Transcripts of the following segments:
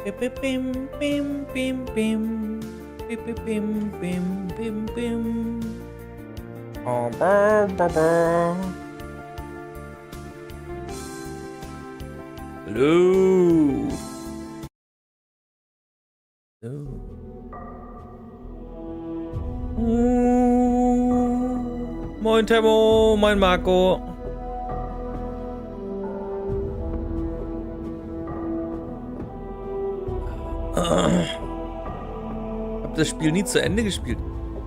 Bim, bim, bim, bim, bim. Bim, bim, bim, bim, bim, bim. Oh, ba, ba, ba. Hallo. So. Moin Temo, moin Marco. Hab das Spiel nie zu Ende gespielt.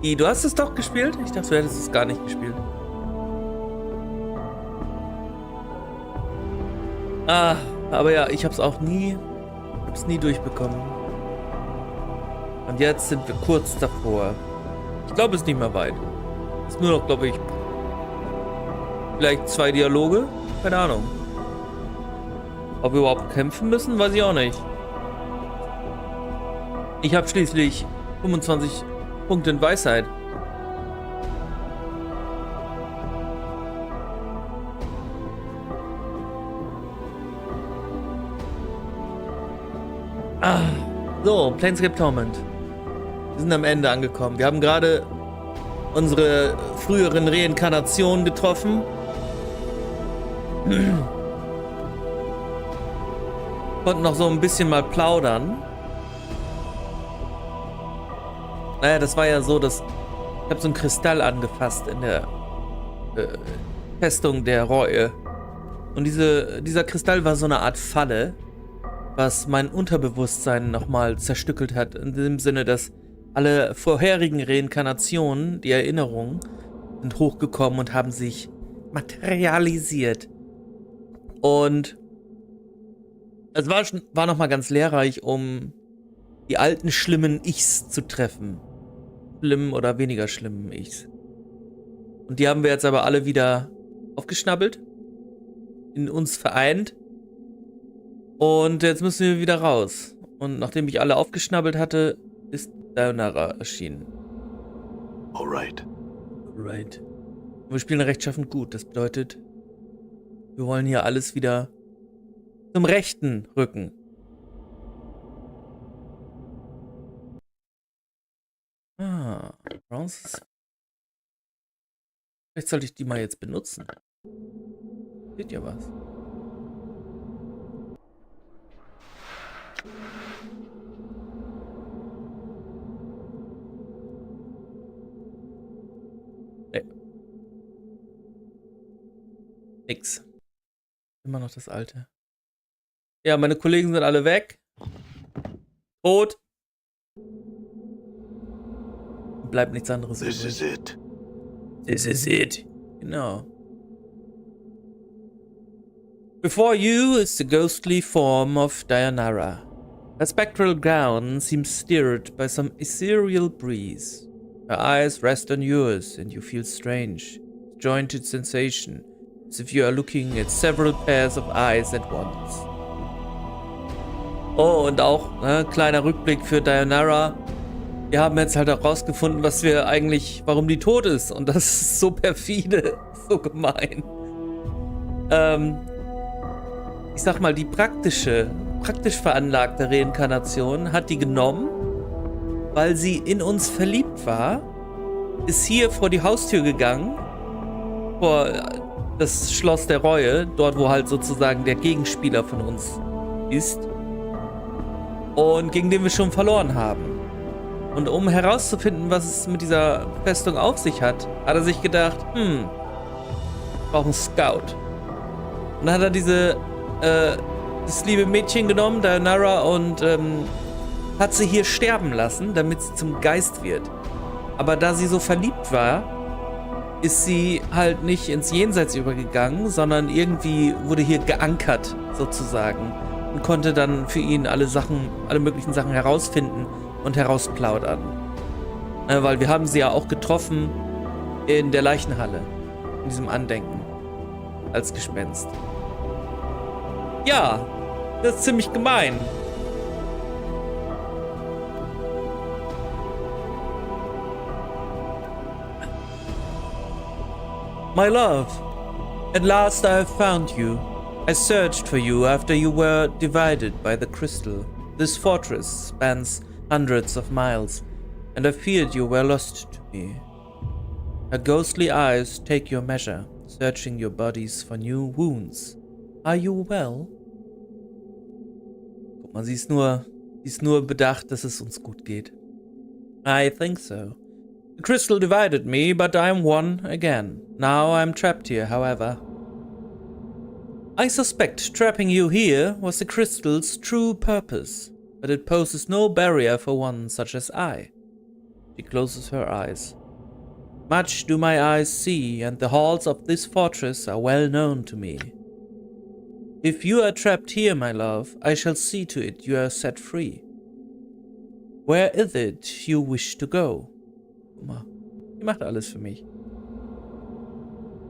Du hast es doch gespielt? Ich dachte, du hättest es gar nicht gespielt. Aber ja, ich hab's auch nie durchbekommen. Und jetzt sind wir kurz davor. Ich glaube, es ist nicht mehr weit. Es ist nur noch, glaube ich, vielleicht 2 Dialoge. Keine Ahnung. Ob wir überhaupt kämpfen müssen, weiß ich auch nicht. Ich habe schließlich 25 Punkte in Weisheit. So, Planescape Torment. Wir sind am Ende angekommen. Wir haben gerade unsere früheren Reinkarnationen getroffen. Konnten noch so ein bisschen mal plaudern. Naja, das war ja so, dass ich habe so einen Kristall angefasst in der Festung der Reue. Und dieser Kristall war so eine Art Falle, was mein Unterbewusstsein nochmal zerstückelt hat. In dem Sinne, dass alle vorherigen Reinkarnationen, die Erinnerungen, sind hochgekommen und haben sich materialisiert. Und es war nochmal ganz lehrreich, um die alten schlimmen Ichs zu treffen. Schlimmen oder weniger schlimmen Ichs. Und die haben wir jetzt aber alle wieder aufgeschnappelt, in uns vereint. Und jetzt müssen wir wieder raus. Und nachdem ich alle aufgeschnappelt hatte, ist Sayonara erschienen. Alright. Alright. Wir spielen rechtschaffend gut. Das bedeutet, wir wollen hier alles wieder zum Rechten rücken. Bronze. Vielleicht sollte ich die mal jetzt benutzen. Seht ihr was? Nee. Nix. Immer noch das alte. Ja, meine Kollegen sind alle weg. Tot. Bleibt nichts anderes übrig. This is it. This is it. Genau. Before you is the ghostly form of Dayanara. Her spectral gown seems stirred by some ethereal breeze. Her eyes rest on yours and you feel strange, jointed sensation, as if you are looking at several pairs of eyes at once. Oh, und auch, kleiner Rückblick für Dayanara. Wir haben jetzt halt auch rausgefunden, warum die tot ist. Und das ist so perfide, so gemein. Ich sag mal, die praktisch veranlagte Reinkarnation hat die genommen, weil sie in uns verliebt war, ist hier vor die Haustür gegangen, vor das Schloss der Reue, dort wo halt sozusagen der Gegenspieler von uns ist und gegen den wir schon verloren haben. Und um herauszufinden, was es mit dieser Festung auf sich hat, hat er sich gedacht, ich brauche einen Scout. Und dann hat er das liebe Mädchen genommen, Dayanara, und hat sie hier sterben lassen, damit sie zum Geist wird. Aber da sie so verliebt war, ist sie halt nicht ins Jenseits übergegangen, sondern irgendwie wurde hier geankert, sozusagen. Und konnte dann für ihn alle möglichen Sachen herausfinden und herausplaudern. Weil wir haben sie ja auch getroffen in der Leichenhalle, in diesem Andenken, als Gespenst. Ja, das ist ziemlich gemein. My love, at last I have found you. I searched for you after you were divided by the crystal. This fortress spans hundreds of miles, and I feared you were lost to me. Her ghostly eyes take your measure, searching your bodies for new wounds. Are you well? Guck mal, sie ist nur bedacht, dass es uns gut geht. I think so. The crystal divided me, but I am one again. Now I am trapped here, however. I suspect trapping you here was the crystal's true purpose, but it poses no barrier for one such as I. She closes her eyes. Much do my eyes see, and the halls of this fortress are well known to me. If you are trapped here, my love, I shall see to it you are set free. Where is it you wish to go? Guck mal, die macht alles für mich.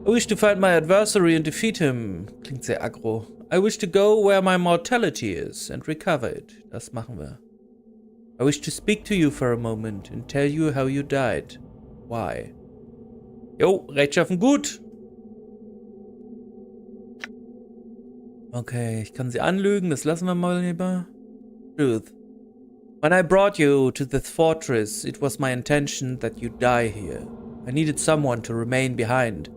I wish to find my adversary and defeat him. Klingt sehr aggro. I wish to go where my mortality is and recover it. Das machen wir. I wish to speak to you for a moment and tell you how you died. Why? Jo, rechtschaffen gut. Okay, ich kann sie anlügen, das lassen wir mal lieber. Truth. When I brought you to this fortress, it was my intention that you die here. I needed someone to remain behind,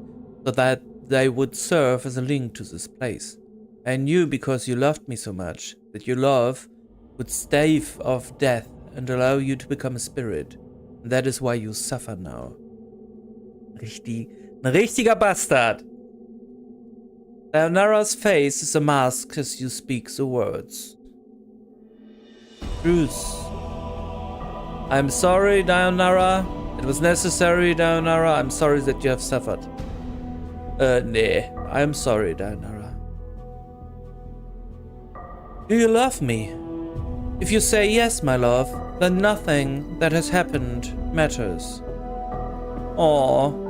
so that they would serve as a link to this place. I knew because you loved me so much, that your love would stave off death and allow you to become a spirit. And that is why you suffer now. Ein richtiger Bastard. Dayanara's face is a mask as you speak the words. Truth. I'm sorry, Dayanara. It was necessary, Dayanara. I'm sorry that you have suffered. Nee. I'm sorry, Dayanara. Do you love me? If you say yes, my love, then nothing that has happened matters. Aww.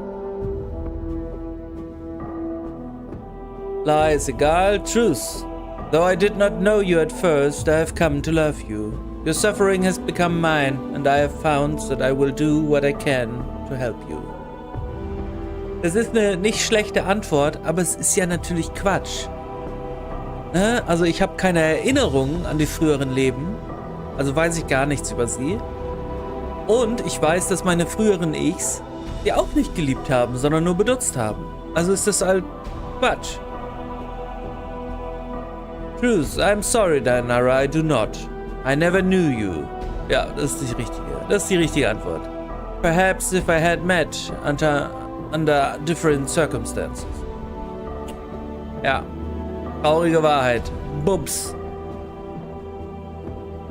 Lies egal, truth. Though I did not know you at first, I have come to love you. Your suffering has become mine, and I have found that I will do what I can to help you. Das ist eine nicht schlechte Antwort, aber es ist ja natürlich Quatsch. Ne? Also ich habe keine Erinnerungen an die früheren Leben, also weiß ich gar nichts über sie. Und ich weiß, dass meine früheren Ichs die auch nicht geliebt haben, sondern nur benutzt haben. Also ist das halt Quatsch. Truth, I'm sorry, Dayanara, I do not. I never knew you. Ja, das ist die richtige. Das ist die richtige Antwort. Perhaps if I had met under different circumstances. Ja. Traurige Wahrheit. Bubs.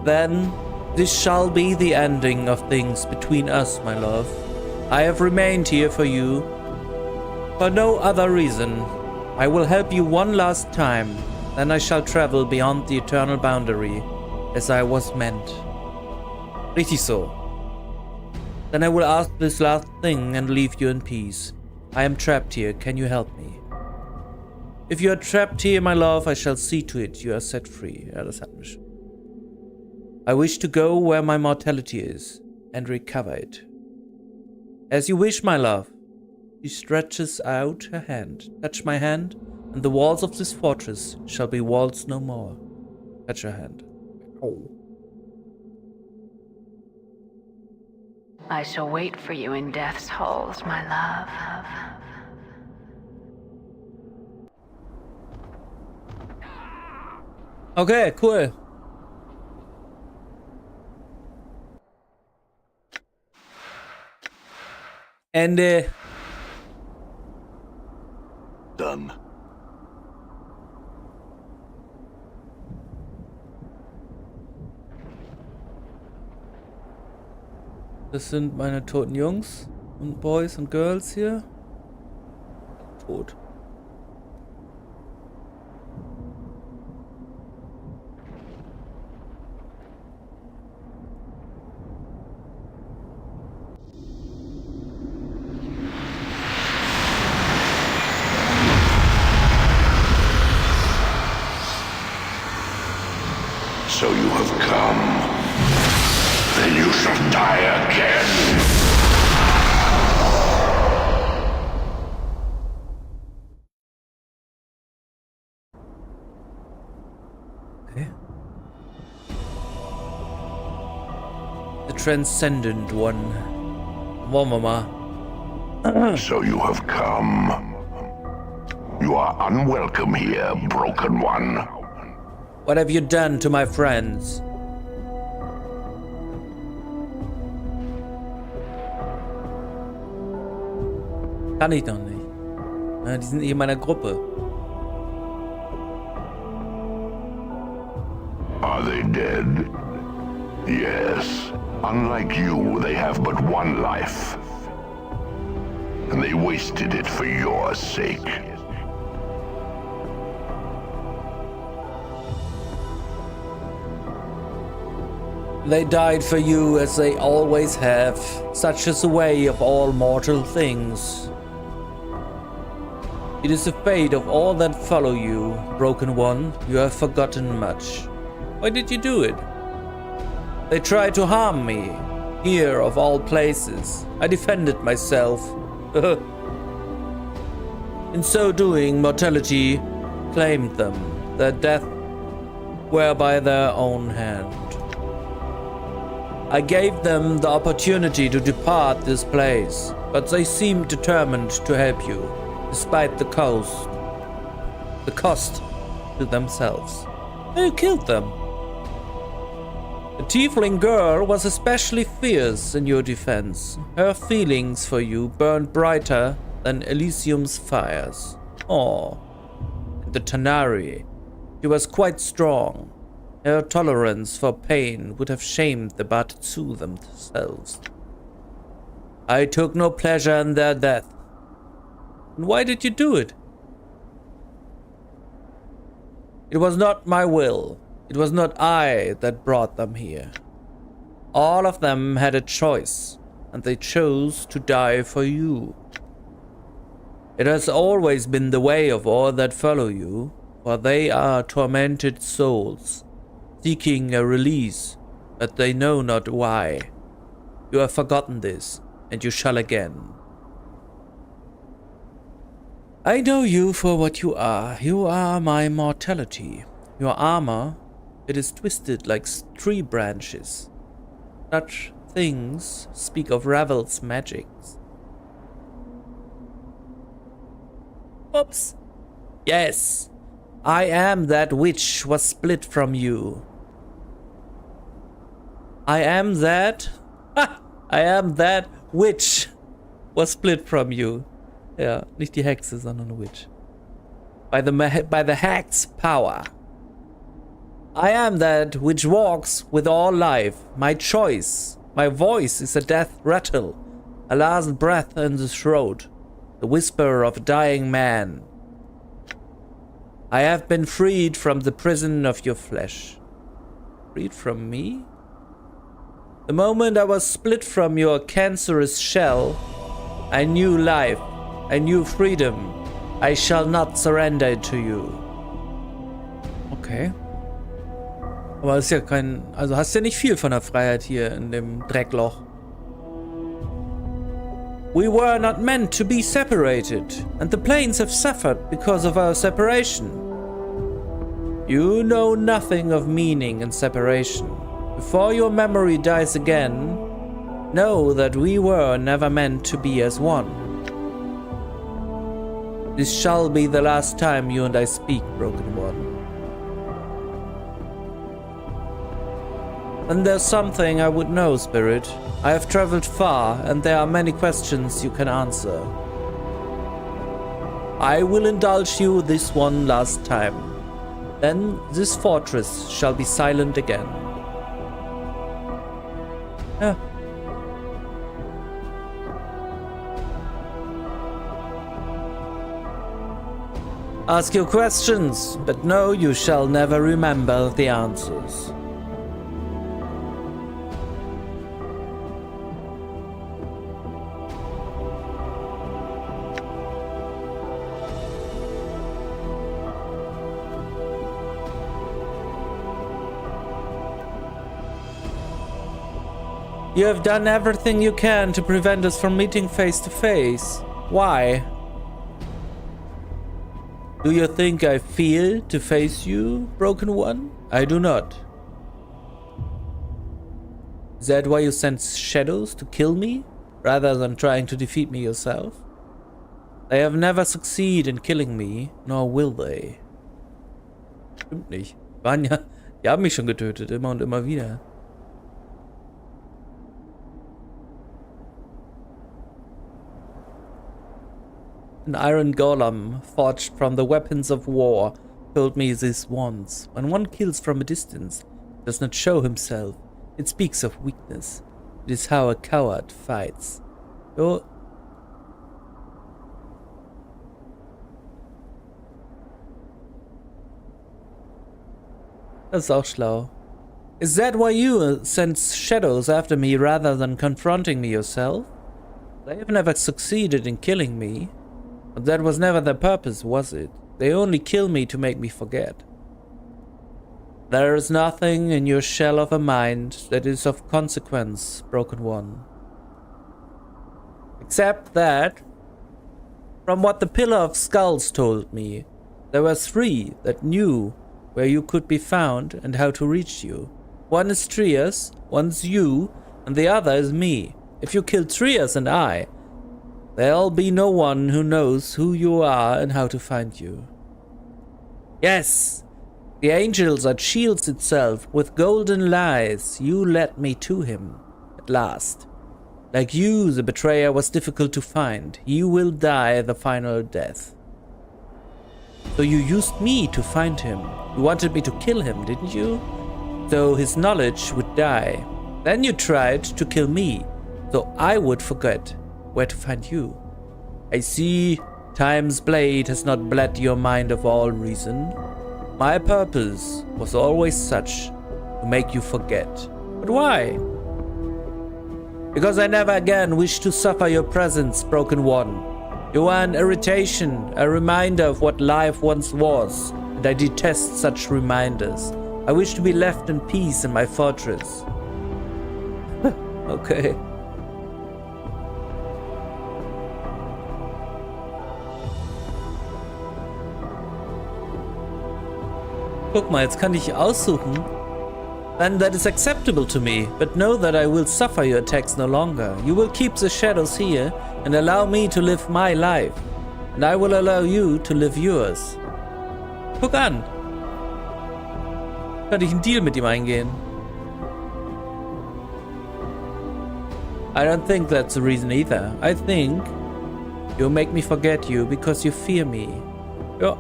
Then, this shall be the ending of things between us, my love. I have remained here for you. For no other reason. I will help you one last time. Then I shall travel beyond the eternal boundary, as I was meant. Richtig so. Then I will ask this last thing and leave you in peace. I am trapped here, can you help me? If you are trapped here, my love, I shall see to it you are set free. Ja, das hatten wir schon. I wish to go where my mortality is, and recover it. As you wish, my love. She stretches out her hand. Touch my hand, and the walls of this fortress shall be walls no more. Touch her hand. Oh. I shall wait for you in death's halls, my love. Okay, cool. Ende. Done. Das sind meine toten Jungs und Boys und Girls hier. Tot. So you have come. Then you shall die again. Okay. The transcendent one. Wollen wir mal. So you have come. You are unwelcome here, Broken One. What have you done to my friends? Kann ich doch nicht. Ja, die sind nicht in meiner Gruppe. Are they dead? Yes. Unlike you, they have but one life. And they wasted it for your sake. They died for you as they always have. Such is the way of all mortal things. It is the fate of all that follow you, Broken One. You have forgotten much. Why did you do it? They tried to harm me. Here, of all places. I defended myself. In so doing, mortality claimed them. Their death were by their own hand. I gave them the opportunity to depart this place, but they seemed determined to help you, despite the cost to themselves. You killed them. The tiefling girl was especially fierce in your defense. Her feelings for you burned brighter than Elysium's fires. Oh, and the Tanari. She was quite strong. Her tolerance for pain would have shamed the Batsu themselves. I took no pleasure in their death. And why did you do it? It was not my will. It was not I that brought them here. All of them had a choice, and they chose to die for you. It has always been the way of all that follow you, for they are tormented souls, seeking a release, but they know not why. You have forgotten this, and you shall again. I know you for what you are. You are my mortality. Your armor, it is twisted like tree branches. Such things speak of Ravel's magics. Oops. Yes, I am that which was split from you. I am that which was split from you. Ja, nicht die Hexe, sondern eine Witch. By the hex's power. I am that which walks with all life. My choice, my voice is a death rattle, a last breath in the throat, the whisper of a dying man. I have been freed from the prison of your flesh. Freed from me? The moment I was split from your cancerous shell, I knew life, I knew freedom. I shall not surrender it to you. Okay. Aber ist ja kein... Also hast ja nicht viel von der Freiheit hier in dem Dreckloch. We were not meant to be separated, and the planes have suffered because of our separation. You know nothing of meaning and separation. Before your memory dies again, know that we were never meant to be as one. This shall be the last time you and I speak, Broken One. And there's something I would know, Spirit. I have traveled far, and there are many questions you can answer. I will indulge you this one last time. Then this fortress shall be silent again. Yeah. Ask your questions, but know you shall never remember the answers. You have done everything you can to prevent us from meeting face to face. Why? Do you think I fear to face you, Broken One? I do not. Is that why you sent shadows to kill me, rather than trying to defeat me yourself? They have never succeeded in killing me, nor will they. Stimmt nicht. Die haben mich schon getötet, immer und immer wieder. An iron golem, forged from the weapons of war, told me this once. When one kills from a distance, it does not show himself. It speaks of weakness. It is how a coward fights. Oh. Das ist auch schlau. Is that why you sent shadows after me rather than confronting me yourself? They have never succeeded in killing me. But that was never their purpose, was it? They only kill me to make me forget. There is nothing in your shell of a mind that is of consequence, Broken One. Except that, from what the Pillar of Skulls told me, there were 3 that knew where you could be found and how to reach you. One is Trias, one's you, and the other is me. If you kill Trias and I, there'll be no one who knows who you are and how to find you. Yes, the angels at Shields itself, with golden lies, you led me to him, at last. Like you, the betrayer was difficult to find. You will die the final death. So you used me to find him. You wanted me to kill him, didn't you? So his knowledge would die. Then you tried to kill me, so I would forget where to find you. I see time's blade has not bled your mind of all reason. My purpose was always such, to make you forget. But why? Because I never again wish to suffer your presence, Broken One. You are an irritation, a reminder of what life once was, and I detest such reminders. I wish to be left in peace in my fortress. Okay. Guck mal, jetzt kann ich aussuchen. Then that is acceptable to me, but know that I will suffer your attacks no longer. You will keep the shadows here and allow me to live my life. And I will allow you to live yours. Guck an. Kann ich einen Deal mit ihm eingehen? I don't think that's the reason either. I think you make me forget you because you fear me. Ja.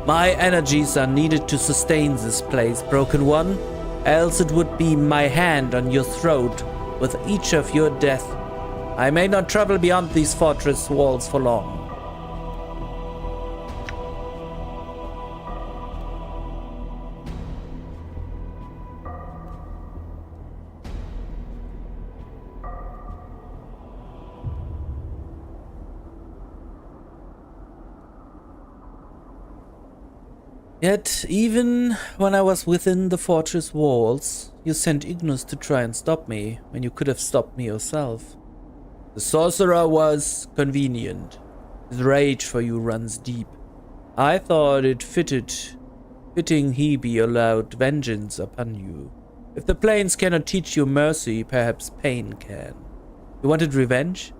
My energies are needed to sustain this place, Broken One, else it would be my hand on your throat with each of your death. I may not travel beyond these fortress walls for long. Yet, even when I was within the fortress walls, you sent Ignus to try and stop me, when you could have stopped me yourself. The sorcerer was convenient. His rage for you runs deep. I thought it fitting he be allowed vengeance upon you. If the plains cannot teach you mercy, perhaps pain can. You wanted revenge?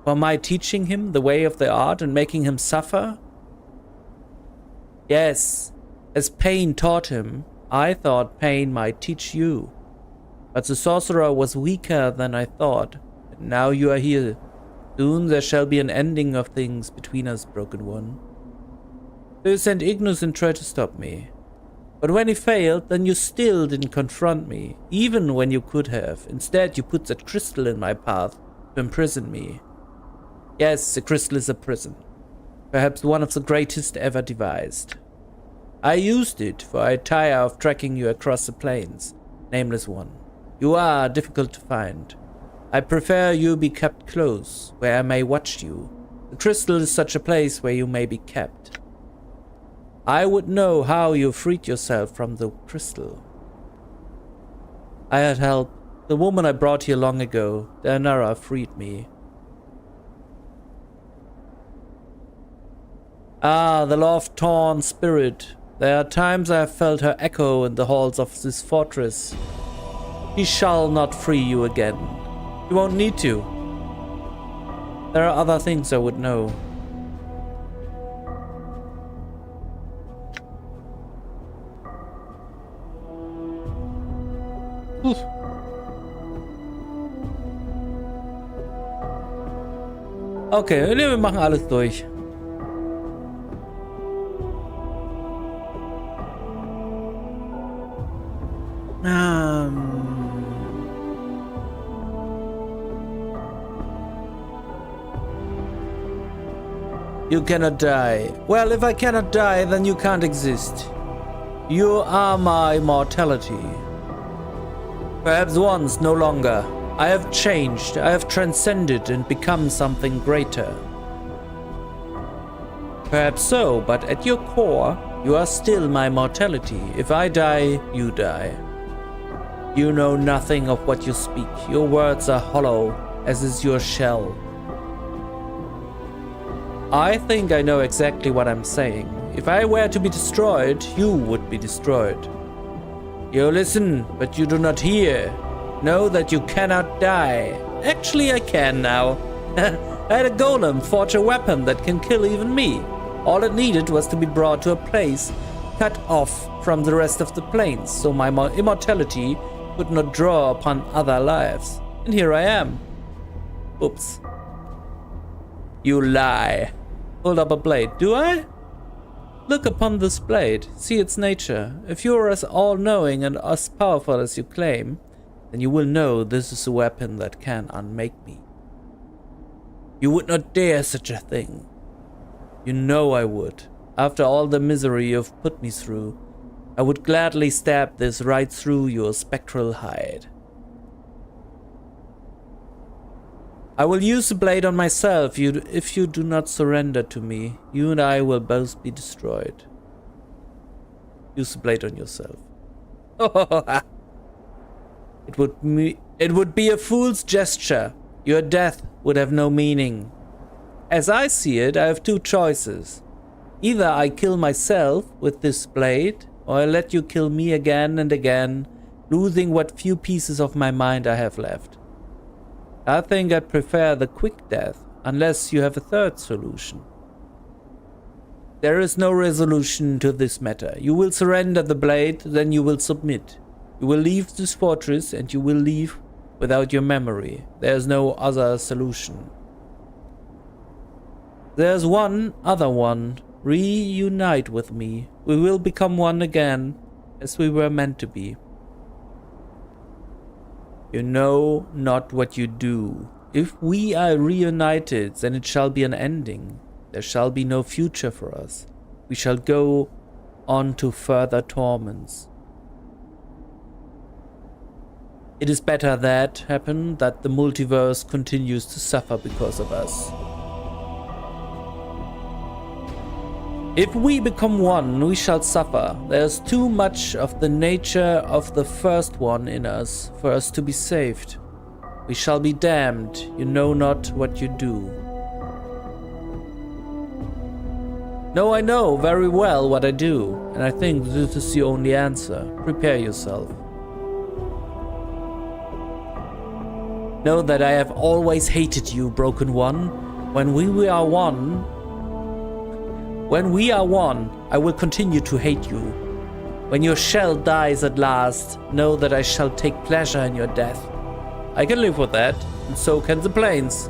For my teaching him the way of the art and making him suffer? Yes. As pain taught him, I thought pain might teach you. But the sorcerer was weaker than I thought, and now you are here. Soon there shall be an ending of things between us, Broken One. So you sent Ignus and tried to stop me. But when he failed, then you still didn't confront me, even when you could have. Instead, you put that crystal in my path to imprison me. Yes, the crystal is a prison. Perhaps one of the greatest ever devised. I used it, for I tire of tracking you across the plains, Nameless One. You are difficult to find. I prefer you be kept close, where I may watch you. The crystal is such a place where you may be kept. I would know how you freed yourself from the crystal. I had help. The woman I brought here long ago, Daenara, freed me. Ah, the love-torn spirit. There are times I have felt her echo in the halls of this fortress. He shall not free you again. You won't need to. There are other things I would know. Oof. Okay, wir machen alles durch. You cannot die. Well, if I cannot die, then you can't exist. You are my immortality. Perhaps once, no longer. I have changed, I have transcended and become something greater. Perhaps so, but at your core, you are still my mortality. If I die, you die. You know nothing of what you speak. Your words are hollow, as is your shell. I think I know exactly what I'm saying. If I were to be destroyed, you would be destroyed. You listen, but you do not hear. Know that you cannot die. Actually, I can now. I had a golem forge a weapon that can kill even me. All it needed was to be brought to a place cut off from the rest of the planes, so my immortality would not draw upon other lives. And here I am. Oops. You lie. Hold up a blade. Do I? Look upon this blade. See its nature. If you are as all-knowing and as powerful as you claim, then you will know this is a weapon that can unmake me. You would not dare such a thing. You know I would. After all the misery you've put me through, I would gladly stab this right through your spectral hide. I will use the blade on myself. If you do not surrender to me, you and I will both be destroyed. Use the blade on yourself. It would be a fool's gesture. Your death would have no meaning. As I see it, I have two choices. Either I kill myself with this blade, or I let you kill me again and again, losing what few pieces of my mind I have left. I think I'd prefer the quick death, unless you have a third solution. There is no resolution to this matter. You will surrender the blade, then you will submit. You will leave this fortress, and you will leave without your memory. There is no other solution. There's one other one. Reunite with me. We will become one again, as we were meant to be. You know not what you do. If we are reunited, then it shall be an ending. There shall be no future for us. We shall go on to further torments. It is better that happen, that the multiverse continues to suffer because of us. If we become one, we shall suffer. There's too much of the nature of the first one in us for us to be saved. We shall be damned. You know not what you do. No, I know very well what I do, and I think this is the only answer. Prepare yourself. Know that I have always hated you, Broken One. When we are one, I will continue to hate you. When your shell dies at last, know that I shall take pleasure in your death. I can live with that, and so can the planes.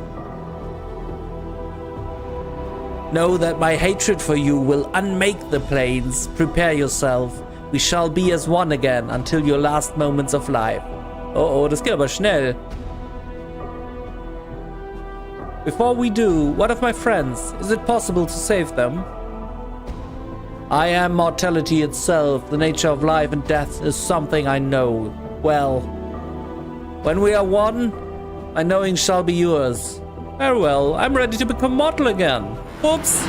Know that my hatred for you will unmake the planes. Prepare yourself. We shall be as one again until your last moments of life. Oh, das geht aber schnell. Before we do, what of my friends? Is it possible to save them? I am mortality itself. The nature of life and death is something I know well. When we are one, my knowing shall be yours. Very well, I'm ready to become mortal again. Oops.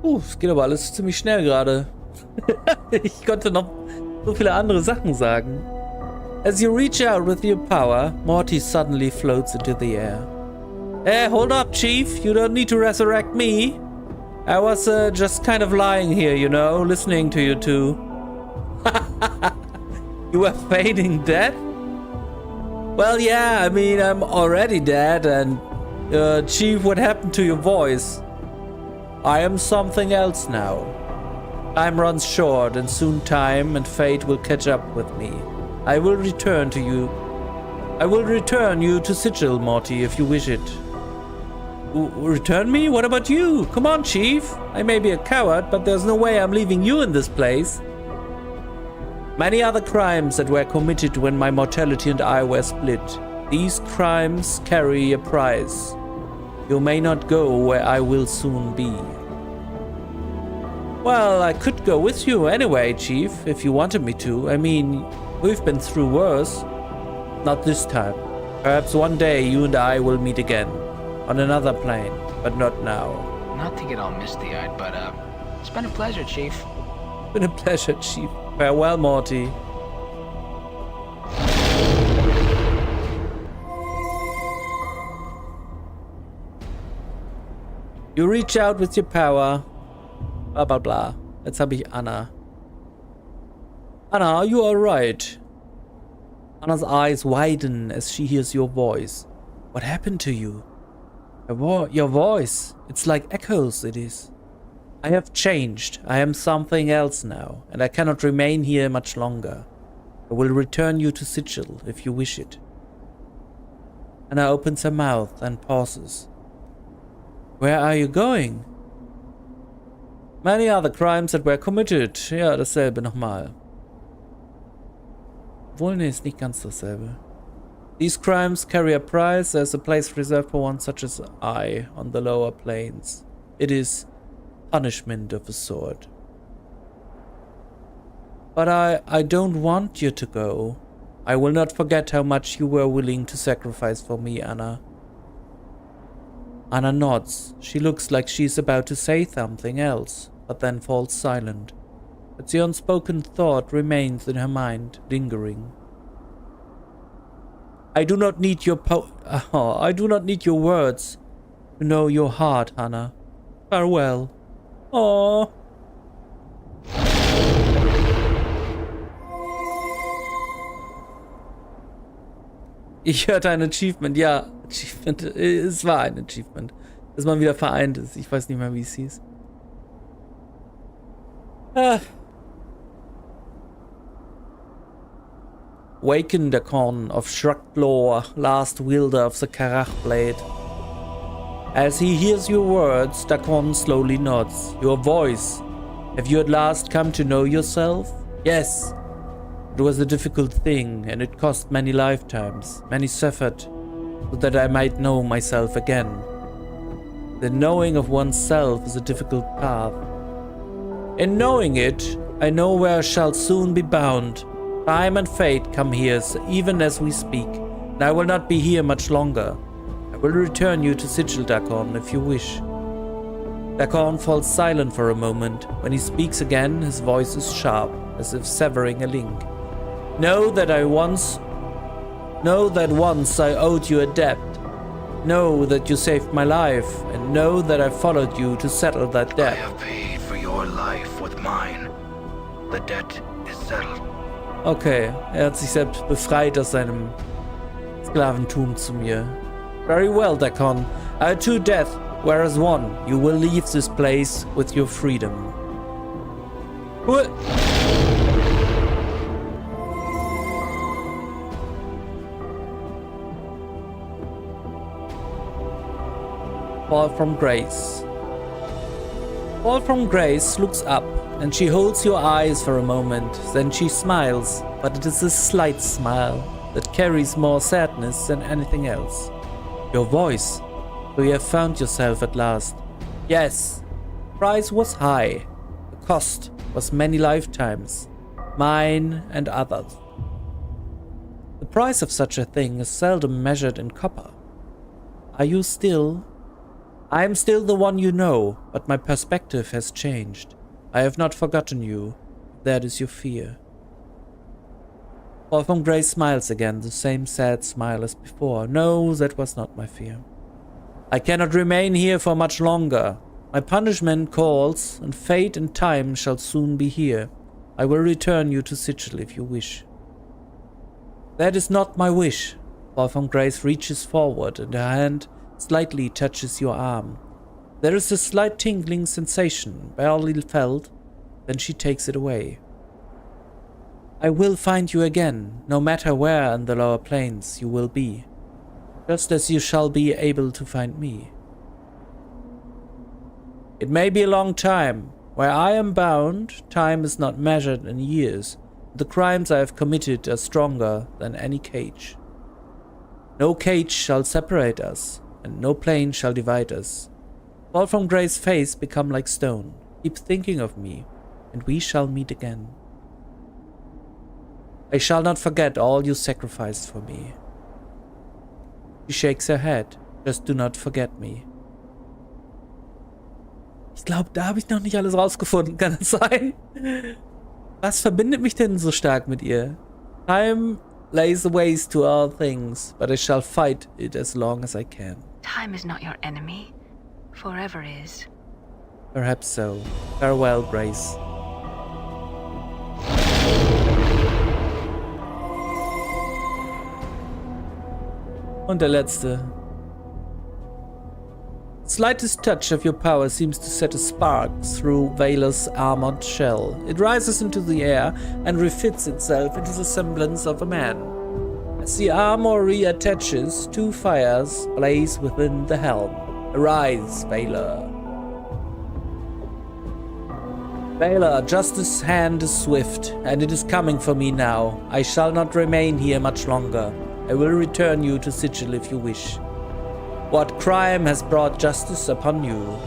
Es geht aber alles ziemlich schnell gerade. Ich konnte noch so viele andere Sachen sagen. As you reach out with your power, Morty suddenly floats into the air. Hey, hold up, Chief. You don't need to resurrect me. I was just kind of lying here, you know, listening to you two. You were feigning death? Well, yeah, I mean, I'm already dead, and Chief, what happened to your voice? I am something else now. Time runs short, and soon time and fate will catch up with me. I will return to you. I will return you to Sigil, Morty, if you wish it. Return me? What about you? Come on, Chief. I may be a coward, but there's no way I'm leaving you in this place. Many other crimes that were committed when my mortality and I were split. These crimes carry a price. You may not go where I will soon be. Well, I could go with you anyway, Chief, if you wanted me to. I mean, we've been through worse. Not this time. Perhaps one day you and I will meet again. On another plane, but not now. Not to get all misty-eyed, but it's been a pleasure, Chief. It's been a pleasure, Chief. Farewell, Morty. You reach out with your power. Blah blah blah. Jetzt habe ich Anna. Anna, are you alright? Anna's eyes widen as she hears your voice. What happened to you? Your voice. It's like echoes, it is. I have changed. I am something else now, and I cannot remain here much longer. I will return you to Sigil, if you wish it. Anna opens her mouth and pauses. Where are you going? Many other crimes that were committed. Ja, dasselbe nochmal. Obwohl, nee, ist nicht ganz dasselbe. These crimes carry a price. There's a place reserved for one such as I on the lower planes. It is punishment of a sort. But I don't want you to go. I will not forget how much you were willing to sacrifice for me, Anna. Anna nods. She looks like she's about to say something else, but then falls silent. But the unspoken thought remains in her mind, lingering. I do not need your I do not need your words to know your heart, Hannah. Farewell. Oh. Ich hörte ein Achievement. Ja, Achievement. Es war ein Achievement. Dass man wieder vereint ist. Ich weiß nicht mehr, wie es hieß. Ah. Waken Dakon of shrugged lore, last wielder of the Karach blade. As he hears your words, Dakon slowly nods. Your voice. Have you at last come to know yourself? Yes. It was a difficult thing, and it cost many lifetimes. Many suffered, so that I might know myself again. The knowing of oneself is a difficult path. In knowing it, I know where I shall soon be bound. Time and fate come here even as we speak, and I will not be here much longer. I will return you to Sigil, Dakon, if you wish. Dakon falls silent for a moment. When he speaks again, his voice is sharp, as if severing a link. Know that once I owed you a debt. Know that you saved my life, and know that I followed you to settle that debt. I have paid for your life with mine. The debt is settled. Okay, hat sich selbst befreit aus seinem Sklaventum zu mir. Very well, Dakon. Our two deaths were as one. You will leave this place with your freedom. What? Fall from Grace. Fall from Grace looks up, and she holds your eyes for a moment. Then she smiles, but it is a slight smile that carries more sadness than anything else. Your voice. So you have found yourself at last. Yes. The price was high. The cost was many lifetimes. Mine and others. The price of such a thing is seldom measured in copper. Are you still I am still the one you know, but my perspective has changed. I have not forgotten you. That is your fear. Paul from Grace smiles again, the same sad smile as before. No, that was not my fear. I cannot remain here for much longer. My punishment calls, and fate and time shall soon be here. I will return you to Sigil if you wish. That is not my wish. Paul from Grace reaches forward, and her hand slightly touches your arm. There is a slight tingling sensation, barely felt, then she takes it away. I will find you again, no matter where in the lower planes you will be, just as you shall be able to find me. It may be a long time. Where I am bound, time is not measured in years. The crimes I have committed are stronger than any cage. No cage shall separate us, and no plane shall divide us. Fall from Grace's face become like stone. Keep thinking of me, and we shall meet again. I shall not forget all you sacrificed for me. She shakes her head. Just do not forget me. Ich glaube, da habe ich noch nicht alles rausgefunden. Kann es sein? Was verbindet mich denn so stark mit ihr? Time lays waste to all things, but I shall fight it as long as I can. Time is not your enemy. Forever is. Perhaps so. Farewell, Grace. Und der letzte. Slightest touch of your power seems to set a spark through Valor's armored shell. It rises into the air and refits itself into the semblance of a man. As the armor reattaches, two fires blaze within the helm. Arise, Valor. Valor, Justice's hand is swift, and it is coming for me now. I shall not remain here much longer. I will return you to Sigil if you wish. What crime has brought justice upon you?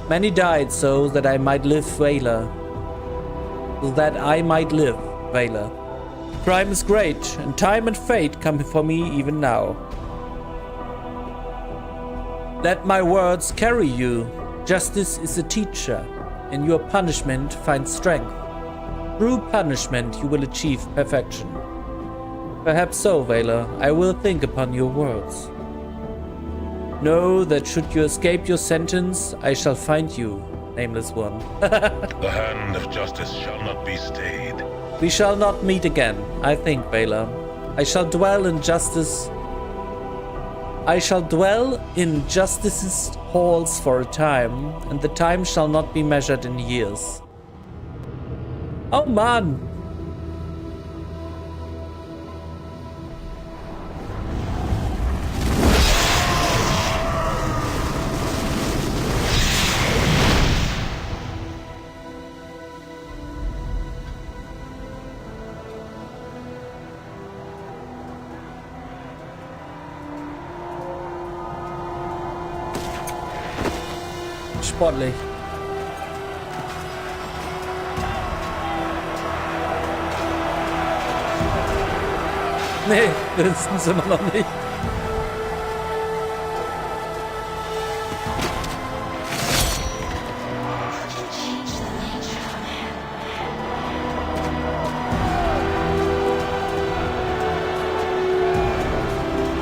Many died so that I might live, Valor. So that I might live, Valor. Crime is great, and time and fate come for me even now. Let my words carry you. Justice is a teacher, and your punishment finds strength. Through punishment you will achieve perfection. Perhaps so, Valor. I will think upon your words. Know that should you escape your sentence, I shall find you, Nameless One. The hand of justice shall not be stayed. We shall not meet again, I think, Valor. I shall dwell in justice. I shall dwell in justice's halls for a time, and the time shall not be measured in years. Oh man! Sportlich. Nee, das sind wir noch nicht.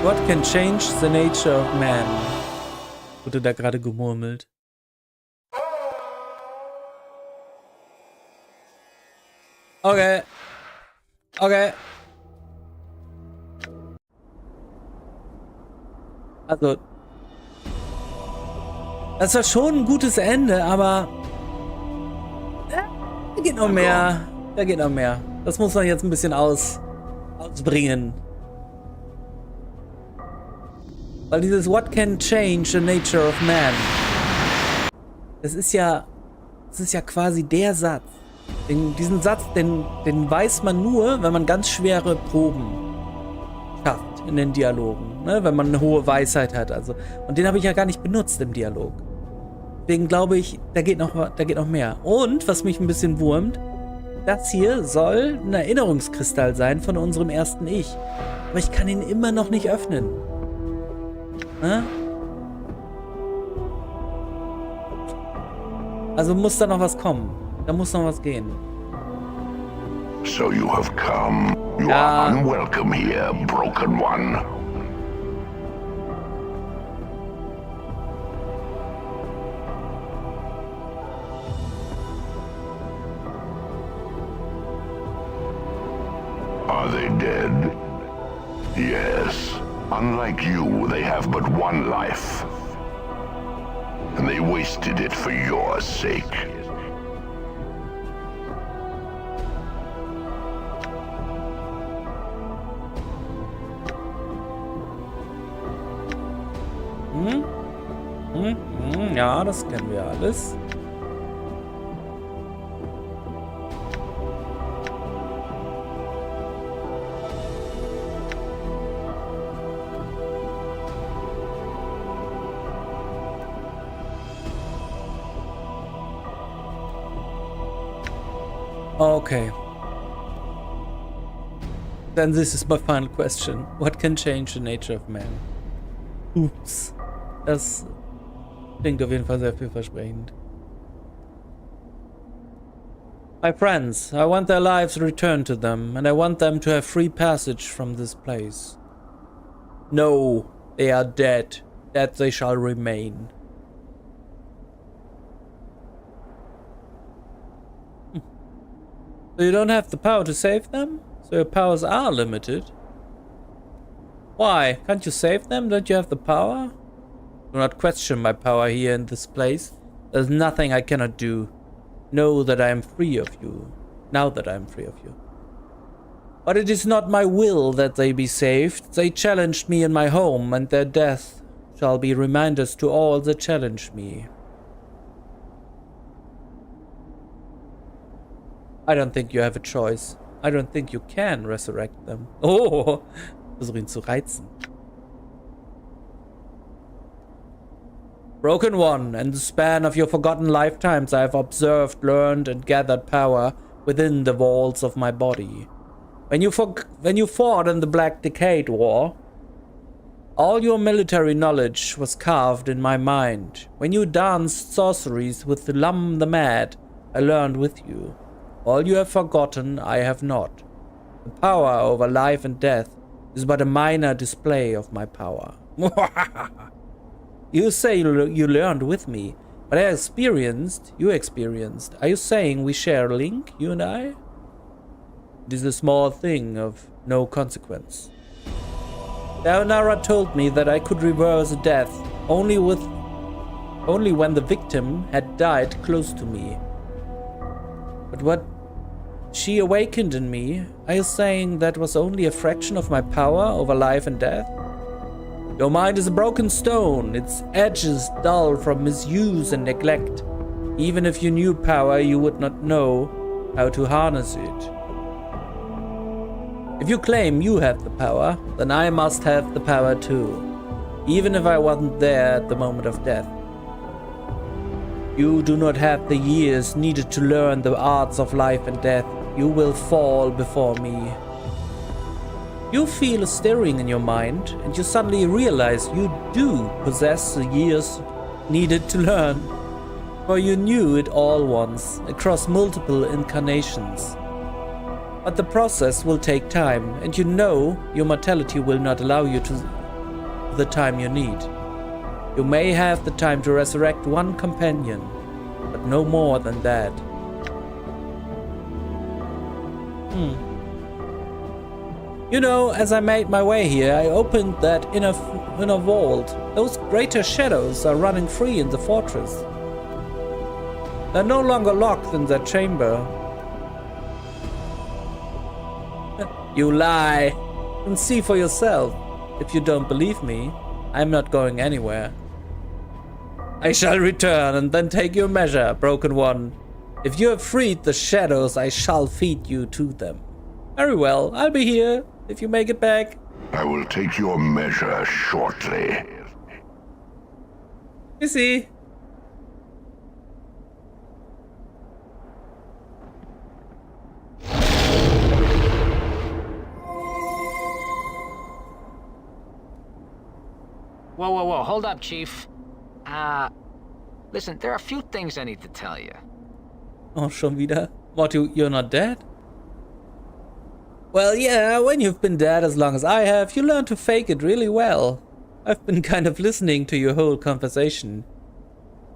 What can change the nature of man? Wurde da gerade gemurmelt. Okay. Okay. Also. Das war schon ein gutes Ende, aber. Da geht noch mehr. Da geht noch mehr. Das muss man jetzt ein bisschen ausbringen. Weil dieses What can change the nature of man? Das ist ja quasi der Satz. Diesen Satz, den weiß man nur, wenn man ganz schwere Proben schafft in den Dialogen, ne? Wenn man eine hohe Weisheit hat. Also. Und den habe ich ja gar nicht benutzt im Dialog. Deswegen glaube ich, da geht noch mehr. Und, was mich ein bisschen wurmt, das hier soll ein Erinnerungskristall sein von unserem ersten Ich. Aber ich kann ihn immer noch nicht öffnen. Ne? Also muss da noch was kommen. Da muss noch was gehen. So you have come. You Ja. are unwelcome here, Broken One. Are they dead? Yes. Unlike you, they have but one life. And they wasted it for your sake. Ja, das kennen wir alles. Okay. Then this is my final question. What can change the nature of man? Oops. Das klingt auf jeden Fall sehr vielversprechend. My friends, I want their lives returned to them, and I want them to have free passage from this place. No, they are dead. Dead they shall remain. So you don't have the power to save them? So your powers are limited? Why? Can't you save them? Don't you have the power? Do not question my power here in this place. There's nothing I cannot do. Know that I am free of you. Now that I am free of you. But it is not my will that they be saved. They challenged me in my home, and their death shall be reminders to all that challenge me. I don't think you have a choice. I don't think you can resurrect them. Oh, versuch ihn zu reizen. Broken One, in the span of your forgotten lifetimes I have observed, learned, and gathered power within the walls of my body. When you fought in the Black Decade War, all your military knowledge was carved in my mind. When you danced sorceries with Lum the Mad, I learned with you. All you have forgotten, I have not. The power over life and death is but a minor display of my power. You say you learned with me, but you experienced. Are you saying we share a link, you and I? It is a small thing of no consequence. Daonara told me that I could reverse a death only when the victim had died close to me. But what she awakened in me, are you saying that was only a fraction of my power over life and death? Your mind is a broken stone, its edges dull from misuse and neglect. Even if you knew power, you would not know how to harness it. If you claim you have the power, then I must have the power too, even if I wasn't there at the moment of death. You do not have the years needed to learn the arts of life and death. You will fall before me. You feel a stirring in your mind, and you suddenly realize you do possess the years needed to learn, for you knew it all once, across multiple incarnations. But the process will take time, and you know your mortality will not allow you to the time you need. You may have the time to resurrect one companion, but no more than that. You know, as I made my way here, I opened that inner vault. Those greater shadows are running free in the fortress. They're no longer locked in their chamber. You lie! And see for yourself. If you don't believe me, I'm not going anywhere. I shall return and then take your measure, Broken One. If you have freed the shadows, I shall feed you to them. Very well, I'll be here if you make it back. I will take your measure shortly. You see. Whoa, hold up, Chief. Listen, there are a few things I need to tell you. Oh, schon wieder? What, you're not dead? Well, yeah, when you've been dead as long as I have, you learn to fake it really well. I've been kind of listening to your whole conversation.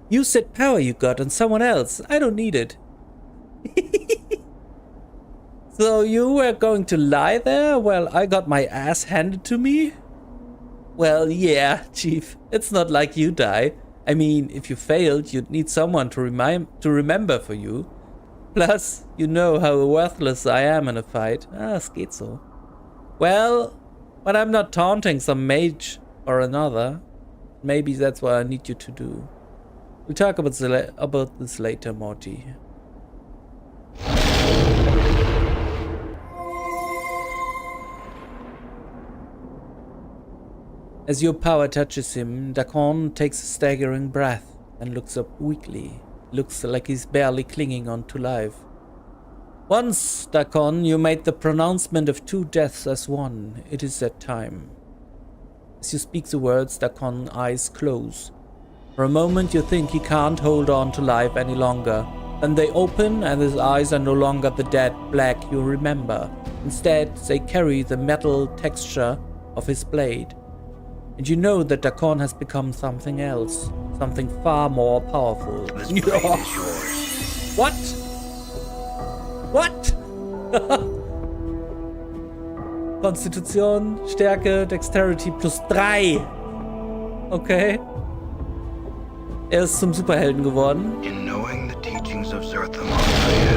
Use that power you got on someone else. I don't need it. So you were going to lie there while I got my ass handed to me? Well, yeah, Chief. It's not like you die. I mean, if you failed, you'd need someone to remember for you. Plus, you know how worthless I am in a fight. Es geht so. Well, but I'm not taunting some mage or another. Maybe that's what I need you to do. We'll talk about this later, Morty. As your power touches him, Dakon takes a staggering breath and looks up weakly. Looks like he's barely clinging on to life. Once, Dakon, you made the pronouncement of 2 deaths as one. It is that time. As you speak the words, Dakon's eyes close. For a moment you think he can't hold on to life any longer. Then they open and his eyes are no longer the dead black you remember. Instead, they carry the metal texture of his blade. And you know that Dakon has become something else. Something far more powerful. This blade is yours. What? What? Konstitution, Stärke, Dexterity +3. Okay. Er ist zum Superhelden geworden. In knowing the teachings of Zerthamon, I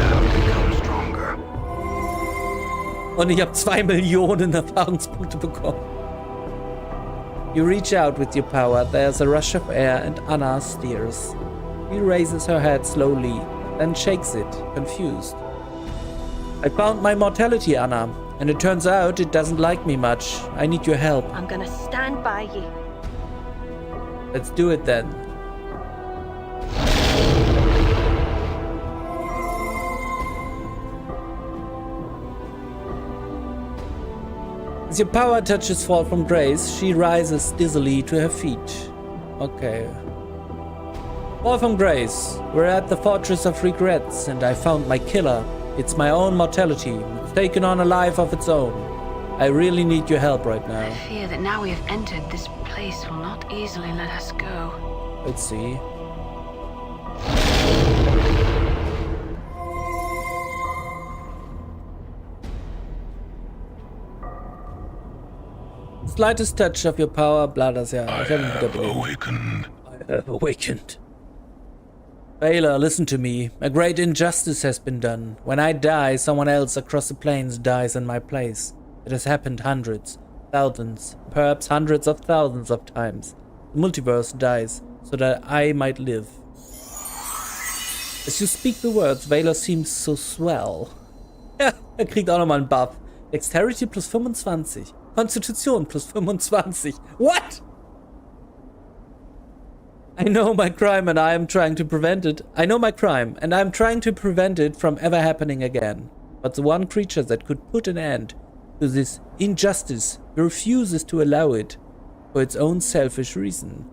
have become stronger. Und ich habe 2 Millionen Erfahrungspunkte bekommen. You reach out with your power. There's a rush of air and Anna steers. She raises her head slowly, then shakes it, confused. I found my mortality, Anna, and it turns out it doesn't like me much. I need your help. I'm gonna stand by you. Let's do it then. As your power touches Fall from Grace, she rises dizzily to her feet. Okay. Fall from Grace, we're at the Fortress of Regrets, and I found my killer. It's my own mortality. It's taken on a life of its own. I really need your help right now. I fear that now we have entered, this place will not easily let us go. Let's see. Slightest touch of your power, blah, das ja. I have awakened. I have awakened. Baylor, listen to me. A great injustice has been done. When I die, someone else across the plains dies in my place. It has happened hundreds, thousands, perhaps hundreds of thousands of times. The multiverse dies, so that I might live. As you speak the words, Baylor seems so swell. Ja, kriegt auch nochmal einen Buff. Dexterity +25. Konstitution +25. What? I know my crime and I am trying to prevent it. I know my crime and I am trying to prevent it from ever happening again. But the one creature that could put an end to this injustice refuses to allow it for its own selfish reason.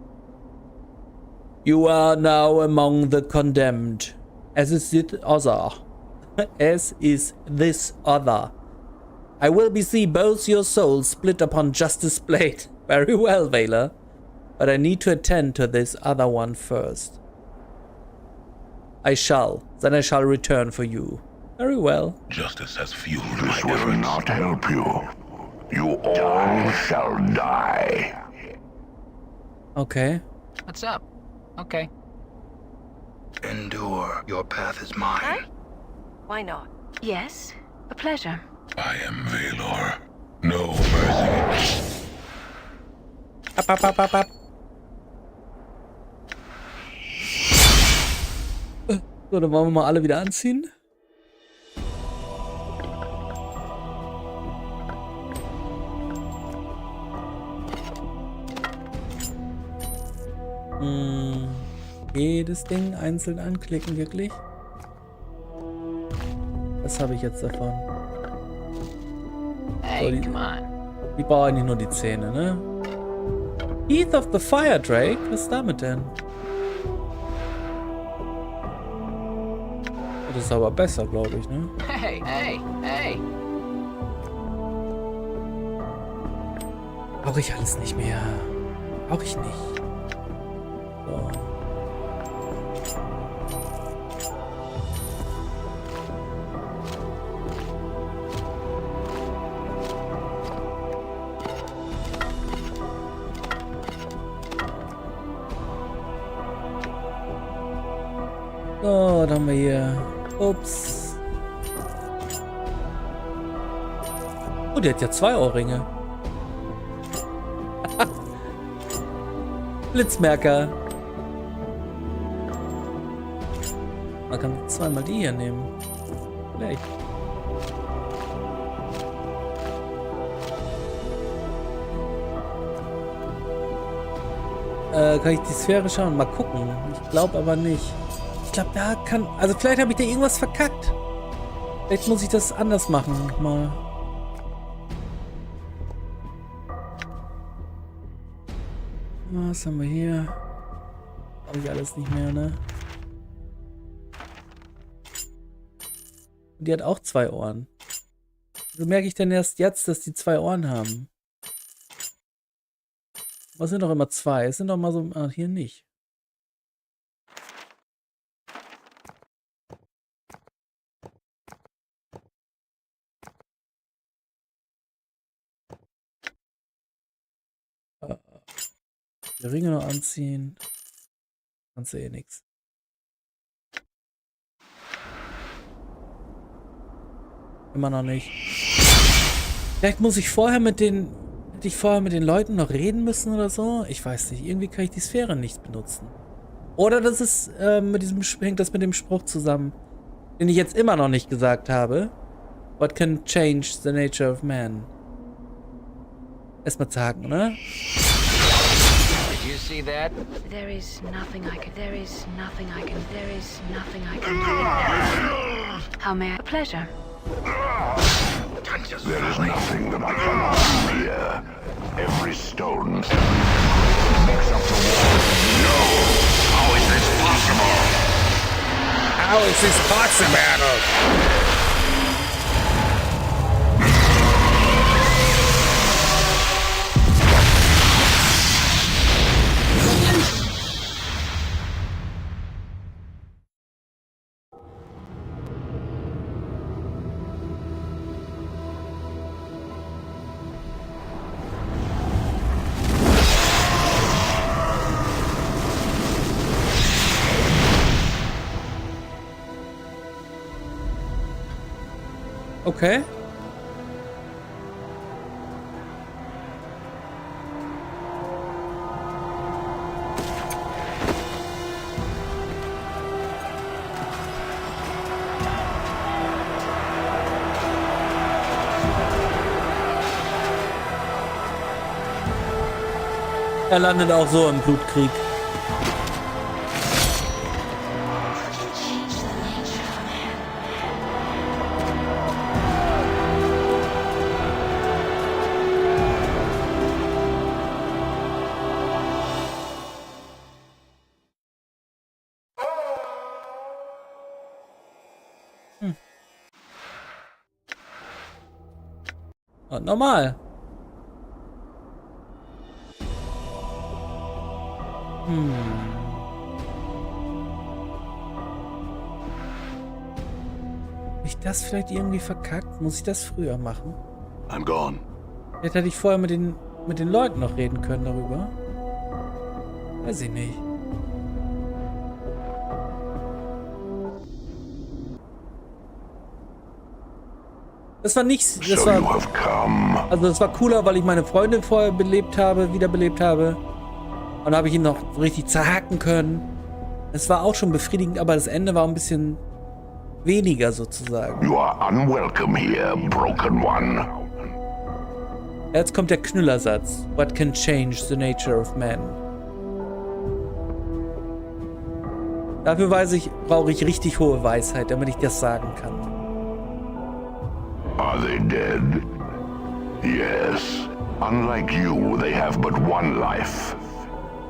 You are now among the condemned, as is this other. As is this other. I will see both your souls split upon Justice Blade. Very well, Baylor. But I need to attend to this other one first. I shall. Then I shall return for you. Very well. Justice has fueled This my will efforts. not help you. You all shall die. Okay. What's up? Okay. Endure. Your path is mine. Huh? Why not? Yes, a pleasure. I am Valor. No mercy. Up. So, dann wollen wir mal alle wieder anziehen. Jedes Ding einzeln anklicken, wirklich? Was habe ich jetzt davon? Hey, come on. Die brauchen nicht nur die Zähne, ne? Teeth of the Fire Drake? Was ist damit denn? Das ist aber besser, glaube ich, ne? Hey, hey, hey. Brauche ich alles nicht mehr. Brauche ich nicht. So. So, dann haben wir hier. Ups. Oh, der hat ja 2 Ohrringe. Blitzmerker. Man kann zweimal die hier nehmen. Vielleicht. Kann ich die Sphäre schauen? Mal gucken. Ich glaube aber nicht. Ich glaube, da kann... Also vielleicht habe ich da irgendwas verkackt. Vielleicht muss ich das anders machen. Mal. Was haben wir hier? Habe ich alles nicht mehr, ne? Die hat auch 2 Ohren. So merke ich denn erst jetzt, dass die 2 Ohren haben. Was sind doch immer 2? Es sind doch mal so... Ah, hier nicht. Die Ringe noch anziehen. Kannst du eh nix. Immer noch nicht. Vielleicht muss ich vorher mit den... Hätte ich vorher mit den Leuten noch reden müssen oder so? Ich weiß nicht. Irgendwie kann ich die Sphäre nicht benutzen. Oder das ist hängt das mit dem Spruch zusammen, den ich jetzt immer noch nicht gesagt habe. What can change the nature of man? Erstmal sagen, oder? Did you see that? There is nothing I can do. How may I? A pleasure. There is nothing that I cannot do here. Every stone makes up the wall. No! How is this possible? How is this possible? Okay. Er landet auch so im Blutkrieg. Und normal. Hab ich das vielleicht irgendwie verkackt? Muss ich das früher machen? I'm gone. Vielleicht hätte ich vorher mit den Leuten noch reden können darüber. Weiß ich nicht. Das war nichts. Das So you have come. Also das war cooler, weil ich meine Freundin vorher wiederbelebt habe. Und dann habe ich ihn noch richtig zerhacken können. Es war auch schon befriedigend, aber das Ende war ein bisschen weniger sozusagen. You are unwelcome here, broken one. Jetzt kommt der Knüllersatz. What can change the nature of man? Dafür brauche ich richtig hohe Weisheit, damit ich das sagen kann. Are they dead? Yes. Unlike you, they have but one life.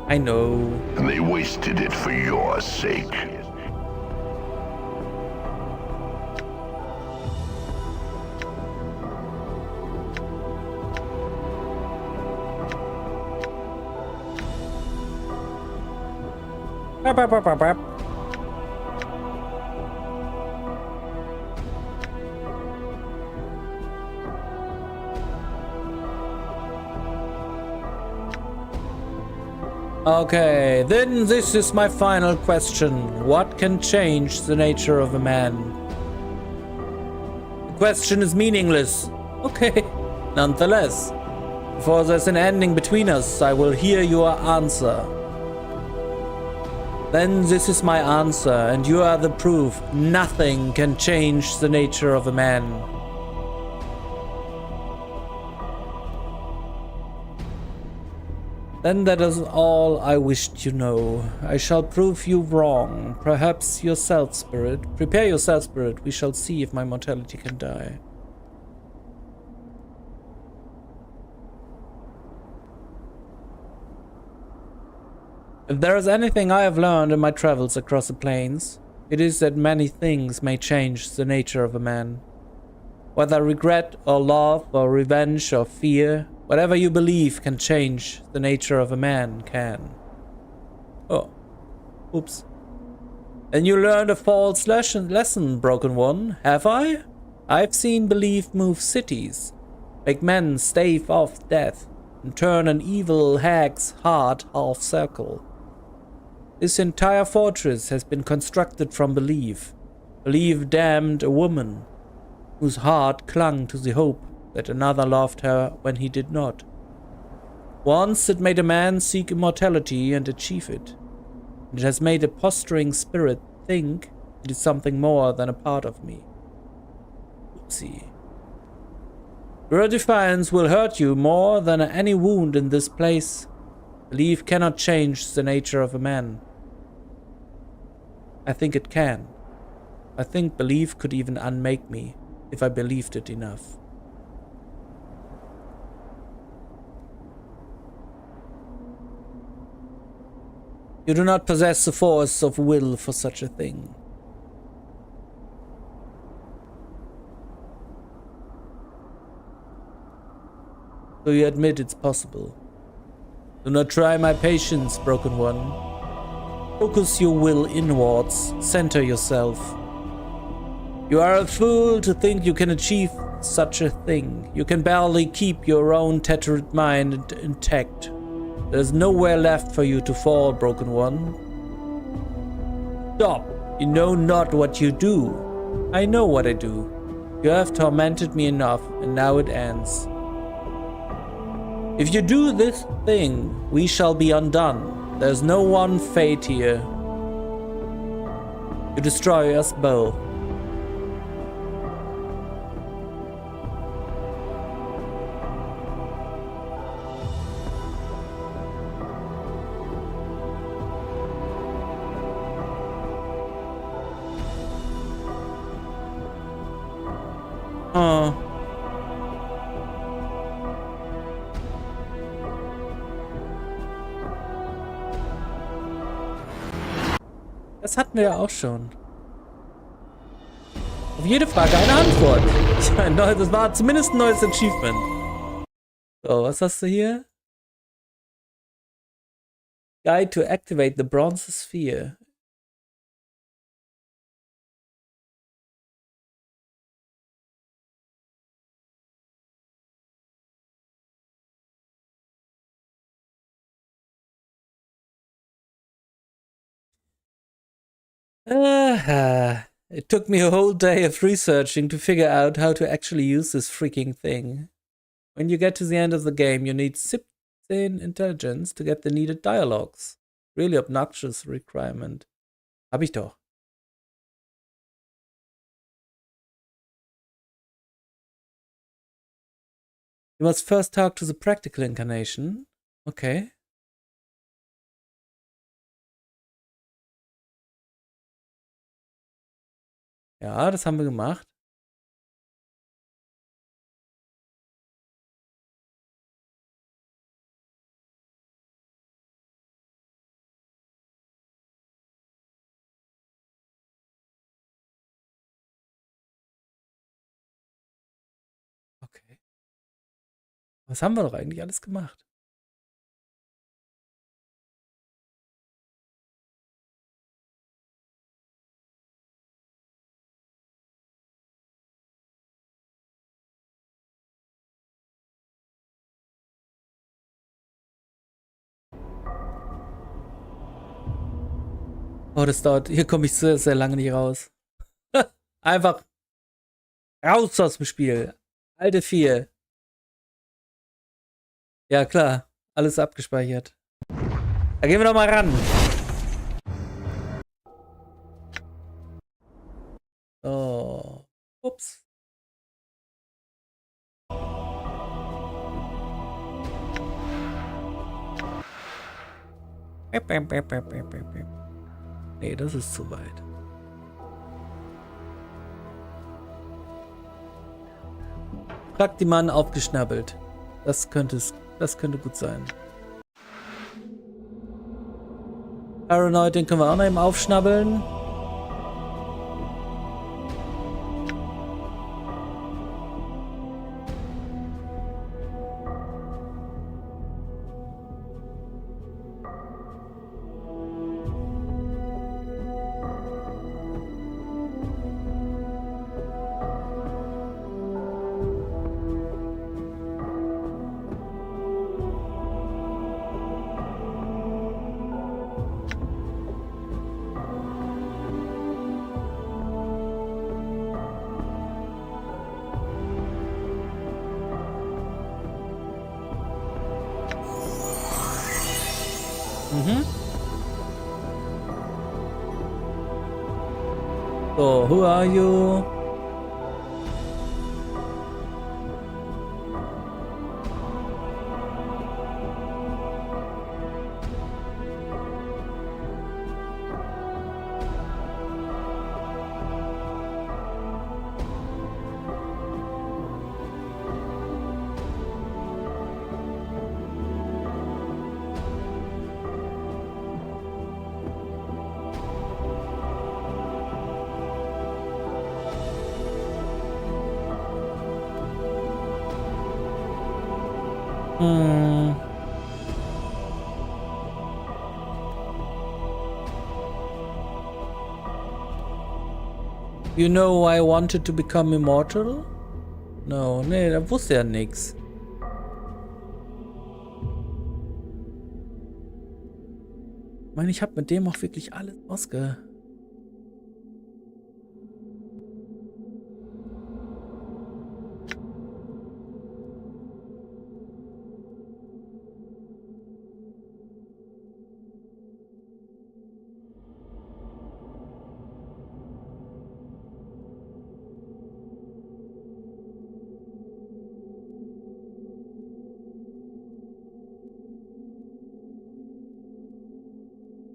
I know. And they wasted it for your sake. Bap, bap, bap, bap, bap. Okay, then this is my final question. What can change the nature of a man? The question is meaningless. Okay, nonetheless. Before there's an ending between us, I will hear your answer. Then this is my answer, and you are the proof. Nothing can change the nature of a man. Then that is all I wished to know. I shall prove you wrong. Perhaps yourself, spirit. Prepare yourself, spirit. We shall see if my mortality can die. If there is anything I have learned in my travels across the plains, it is that many things may change the nature of a man. Whether regret or love or revenge or fear, whatever you believe can change the nature of a man can. Oh. Oops. And you learned a false lesson, Broken One, have I? I've seen belief move cities, make men stave off death, and turn an evil hag's heart half circle. This entire fortress has been constructed from belief. Belief damned a woman, whose heart clung to the hope that another loved her when he did not. Once it made a man seek immortality and achieve it. It has made a posturing spirit think it is something more than a part of me. Oopsie. Your defiance will hurt you more than any wound in this place. Belief cannot change the nature of a man. I think it can. I think belief could even unmake me, if I believed it enough. You do not possess the force of will for such a thing. So you admit it's possible. Do not try my patience, Broken One. Focus your will inwards. Center yourself. You are a fool to think you can achieve such a thing. You can barely keep your own tattered mind intact. There's nowhere left for you to fall, Broken One. Stop. You know not what you do. I know what I do. You have tormented me enough, and now it ends. If you do this thing, we shall be undone. There's no one fate here. You destroy us both. Oh. Das hatten wir ja auch schon. Auf jede Frage eine Antwort. Ich meine, das war zumindest ein neues Achievement. So, was hast du hier? Guide to activate the bronze sphere. It took me a whole day of researching to figure out how to actually use this freaking thing. When you get to the end of the game, you need 17 intelligence to get the needed dialogues. Really obnoxious requirement. Hab ich doch. You must first talk to the practical incarnation. Okay. Ja, das haben wir gemacht. Okay. Was haben wir doch eigentlich alles gemacht? Oh, das dauert. Hier komme ich sehr, sehr lange nicht raus. Einfach raus aus dem Spiel. Alte 4. Ja, klar. Alles abgespeichert. Da gehen wir doch mal ran. So. Ups. Nee, das ist zu weit. Praktimann aufgeschnappelt. Das könnte gut sein. Paranoid, den können wir auch noch eben aufschnabbeln. So, who are you? You know I wanted to become immortal? No, nee, da wusste er nix. Ich meine, ich habe mit dem auch wirklich alles ausge...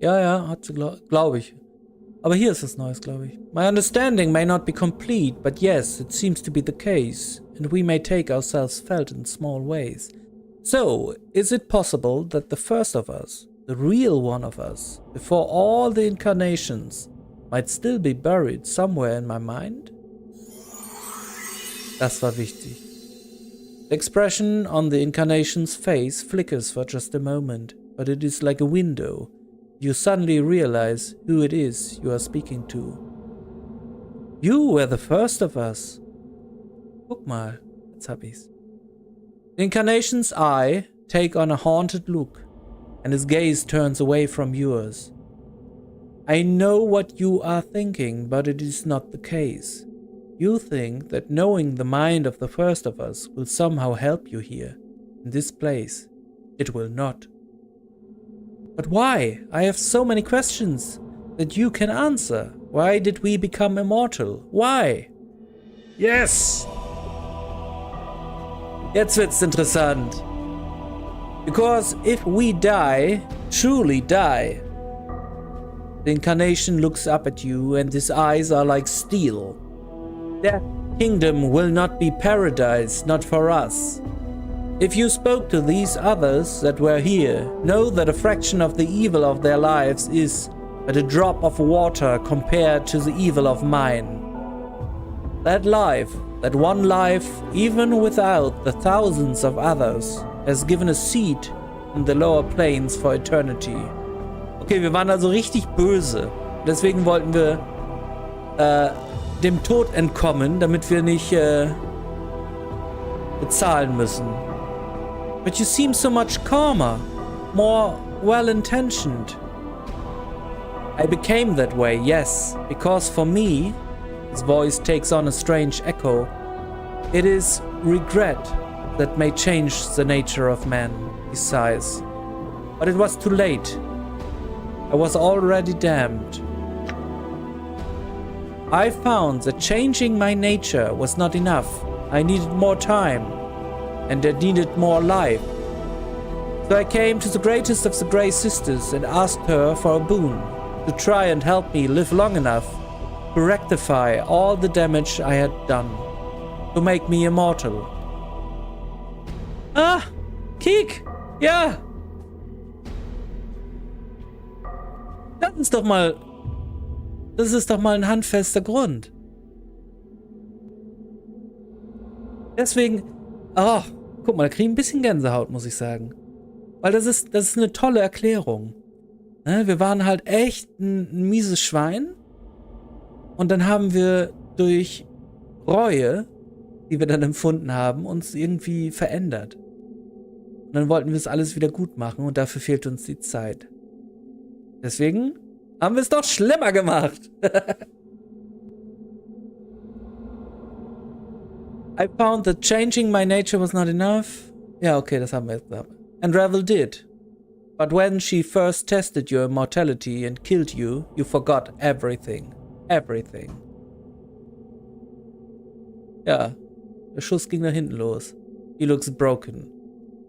Ja, hat sie, glaube ich. Aber hier ist es Neues, glaube ich. My understanding may not be complete, but yes, it seems to be the case, and we may take ourselves felt in small ways. So, is it possible that the first of us, the real one of us, before all the incarnations, might still be buried somewhere in my mind? Das war wichtig. The expression on the incarnation's face flickers for just a moment, but it is like a window. You suddenly realize who it is you are speaking to. You were the first of us. Guck mal, jetzt hab ich's. The incarnation's eye take on a haunted look, and his gaze turns away from yours. I know what you are thinking, but it is not the case. You think that knowing the mind of the first of us will somehow help you here, in this place. It will not. But why? I have so many questions that you can answer. Why did we become immortal? Why? Yes! Jetzt wird's interessant. Because if we die, truly die, the incarnation looks up at you and his eyes are like steel. Their kingdom will not be paradise, not for us. If you spoke to these others that were here, know that a fraction of the evil of their lives is but a drop of water compared to the evil of mine. That life, that one life, even without the thousands of others, has given a seat in the lower planes for eternity. Okay, wir waren also richtig böse. Deswegen wollten wir dem Tod entkommen, damit wir nicht bezahlen müssen. But you seem so much calmer, more well-intentioned. I became that way, yes, because for me, his voice takes on a strange echo. It is regret that may change the nature of man, he sighs. But it was too late. I was already damned. I found that changing my nature was not enough. I needed more time, and I needed more life. So I came to the greatest of the Grey Sisters and asked her for a boon, to try and help me live long enough to rectify all the damage I had done, to make me immortal. Ah, Kiek, ja. Das ist doch mal ein handfester Grund. Deswegen, guck mal, da kriege ich ein bisschen Gänsehaut, muss ich sagen. Weil das ist eine tolle Erklärung. Ne, wir waren halt echt ein mieses Schwein. Und dann haben wir durch Reue, die wir dann empfunden haben, uns irgendwie verändert. Und dann wollten wir es alles wieder gut machen und dafür fehlt uns die Zeit. Deswegen haben wir es doch schlimmer gemacht. I found that changing my nature was not enough. Ja, okay, das haben wir jetzt gesagt. And Revel did. But when she first tested your immortality and killed you, you forgot everything. Everything. Ja, der Schuss ging nach hinten los. He looks broken.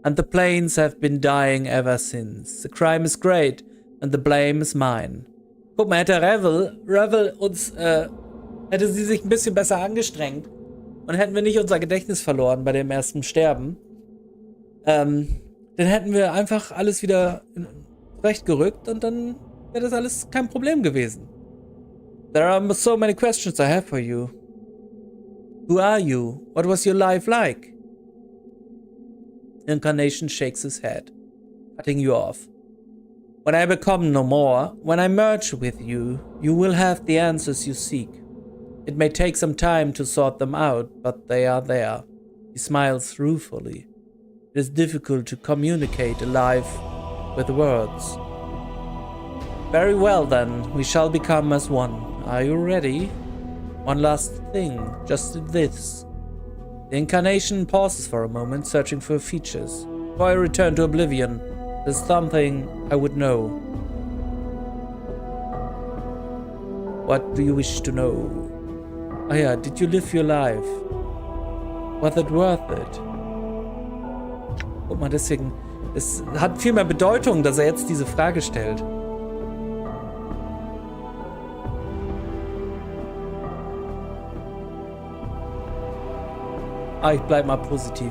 And the planes have been dying ever since. The crime is great and the blame is mine. Guck mal, hätte Revel uns, hätte sie sich ein bisschen besser angestrengt und hätten wir nicht unser Gedächtnis verloren bei dem ersten Sterben, dann hätten wir einfach alles wieder zurechtgerückt und dann wäre das alles kein Problem gewesen. There are so many questions I have for you. Who are you? What was your life like? Incarnation shakes his head, cutting you off. When I become no more, when I merge with you, you will have the answers you seek. It may take some time to sort them out, but they are there. He smiles ruefully. It is difficult to communicate alive with words. Very well then, we shall become as one. Are you ready? One last thing, just this. The incarnation pauses for a moment, searching for features. Before I return to oblivion, there's something I would know. What do you wish to know? Oh yeah, did you live your life? Was it worth it? Guck mal, deswegen, es hat viel mehr Bedeutung, dass er jetzt diese Frage stellt. Ich bleib mal positiv.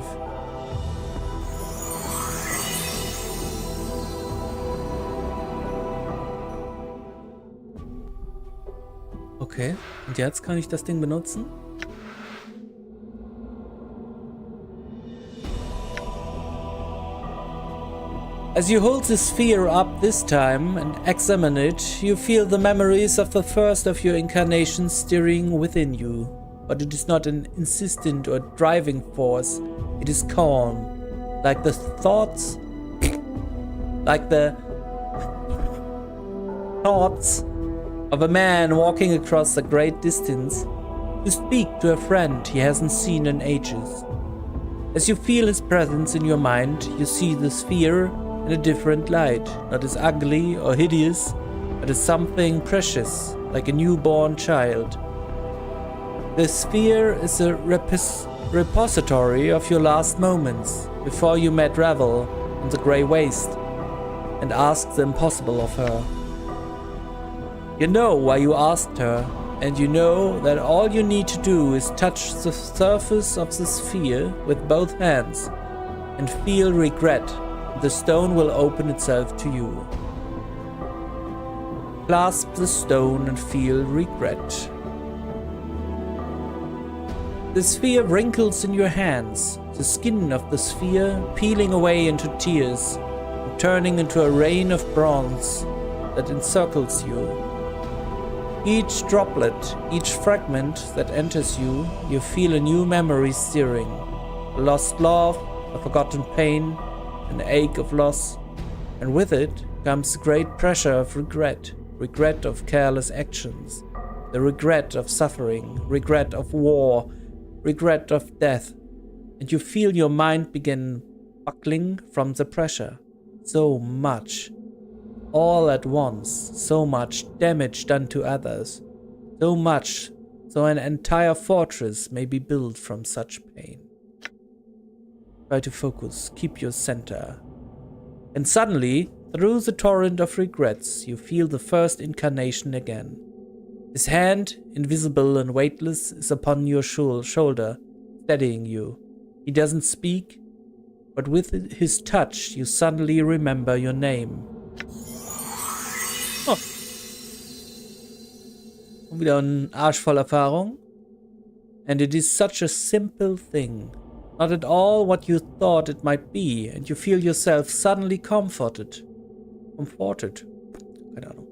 Okay, und jetzt kann ich das Ding benutzen? As you hold the sphere up this time and examine it, you feel the memories of the first of your incarnations stirring within you. But it is not an insistent or driving force. It is calm, like the thoughts of a man walking across a great distance to speak to a friend he hasn't seen in ages. As you feel his presence in your mind, you see the sphere in a different light, not as ugly or hideous, but as something precious, like a newborn child. The sphere is a repository of your last moments, before you met Revel on the Grey Waste, and asked the impossible of her. You know why you asked her, and you know that all you need to do is touch the surface of the sphere with both hands, and feel regret, and the stone will open itself to you. Clasp the stone and feel regret. The sphere wrinkles in your hands, the skin of the sphere peeling away into tears, and turning into a rain of bronze that encircles you. Each droplet, each fragment that enters you, you feel a new memory stirring. A lost love, a forgotten pain, an ache of loss, and with it comes the great pressure of regret. regret of careless actions, the regret of suffering, regret of war, regret of death, and you feel your mind begin buckling from the pressure. So much, all at once, so much damage done to others, so much, so an entire fortress may be built from such pain. Try to focus, keep your center. And suddenly, through the torrent of regrets, you feel the first incarnation again. His hand, invisible and weightless, is upon your shoulder, steadying you. He doesn't speak, but with his touch, you suddenly remember your name. Oh. Und wieder ein Arsch voll Erfahrung. And it is such a simple thing. Not at all what you thought it might be, and you feel yourself suddenly comforted. Keine Ahnung.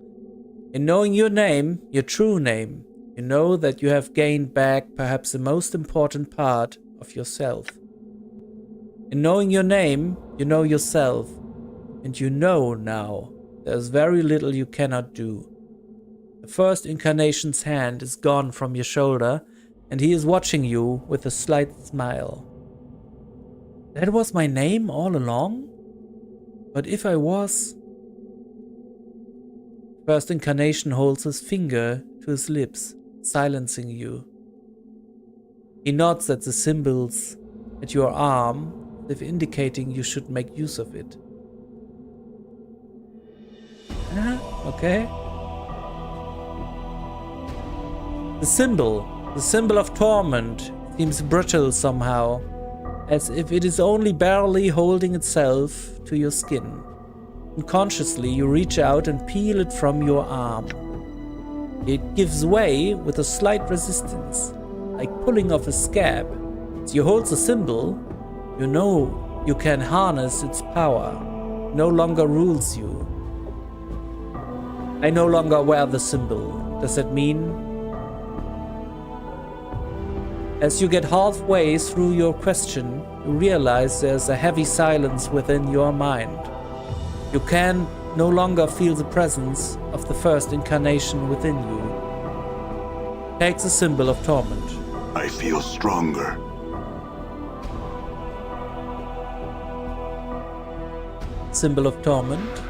In knowing your name, your true name, you know that you have gained back perhaps the most important part of yourself. In knowing your name, you know yourself, and you know now there's very little you cannot do. The first incarnation's hand is gone from your shoulder, and he is watching you with a slight smile. That was my name all along? But if I was... First incarnation holds his finger to his lips, silencing you. He nods at the symbols at your arm, as if indicating you should make use of it. Okay. The symbol of torment, seems brittle somehow, as if it is only barely holding itself to your skin. Unconsciously, you reach out and peel it from your arm. It gives way with a slight resistance, like pulling off a scab. As you hold the symbol, you know you can harness its power. It no longer rules you. I no longer wear the symbol. Does that mean? As you get halfway through your question, you realize there's a heavy silence within your mind. You can no longer feel the presence of the first incarnation within you. Take the symbol of torment. I feel stronger. Symbol of torment.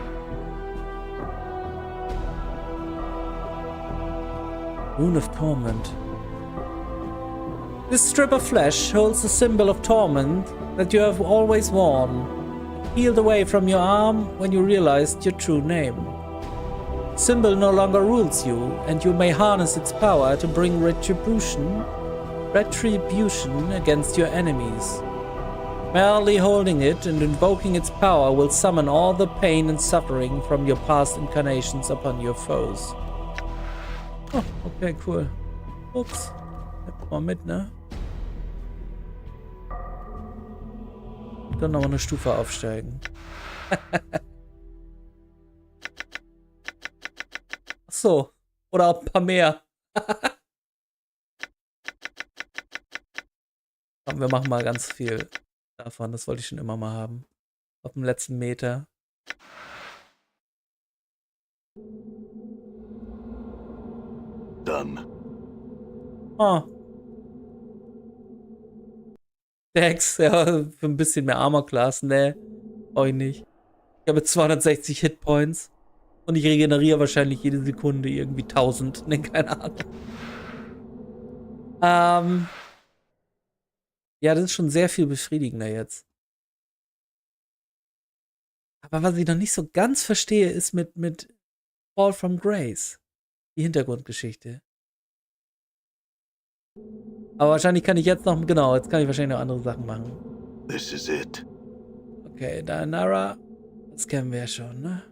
Rune of torment. This strip of flesh holds the symbol of torment that you have always worn. It peeled away from your arm when you realized your true name. The symbol no longer rules you, and you may harness its power to bring retribution against your enemies. Merely holding it and invoking its power will summon all the pain and suffering from your past incarnations upon your foes. Oh, okay, cool. Ups. Mal mit, ne? Dann noch mal eine Stufe aufsteigen. Ach so. Oder auch ein paar mehr. Komm, wir machen mal ganz viel davon. Das wollte ich schon immer mal haben. Auf dem letzten Meter. Done. Oh. Dex, ja, für ein bisschen mehr Armor Class, ne, brauche ich nicht. Ich habe 260 Hitpoints und ich regeneriere wahrscheinlich jede Sekunde irgendwie 1000, ne, keine Ahnung. Ja, das ist schon sehr viel befriedigender jetzt. Aber was ich noch nicht so ganz verstehe, ist mit Fall from Grace, die Hintergrundgeschichte. Aber wahrscheinlich kann ich jetzt noch, genau, jetzt kann ich wahrscheinlich noch andere Sachen machen. This is it. Okay, Daenerys, das kennen wir ja schon, ne?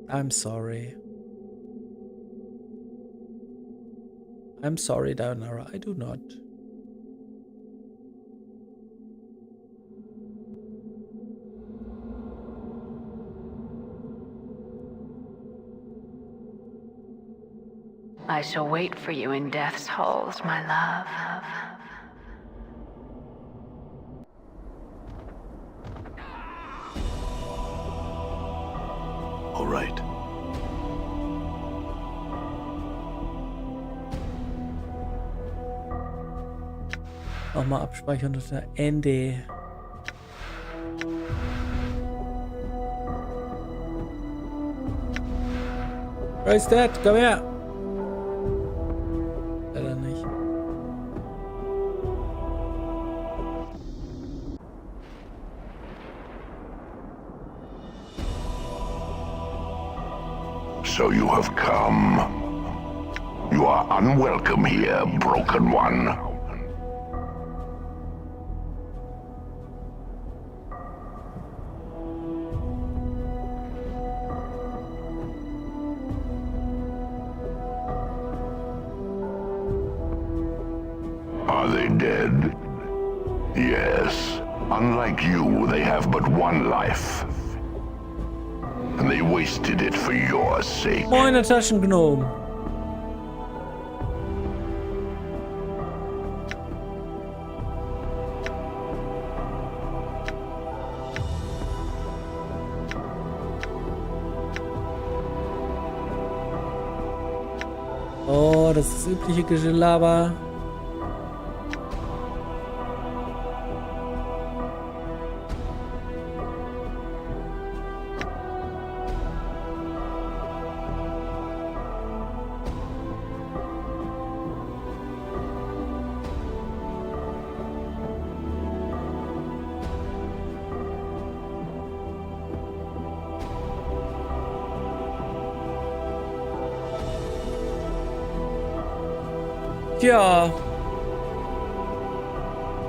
I'm sorry. I'm sorry, Daenerys, I do not. I shall wait for you in death's halls, my love. All right. Nochmal abspeichern unter Ende. Where is that? Komm her! Leider nicht. So you have come. You are unwelcome here, broken one. Are they dead? Yes. Unlike you, they have but one life. And they wasted it for your sake. Moin, der Taschengnom. Oh, das ist das übliche Gelaber. Ja.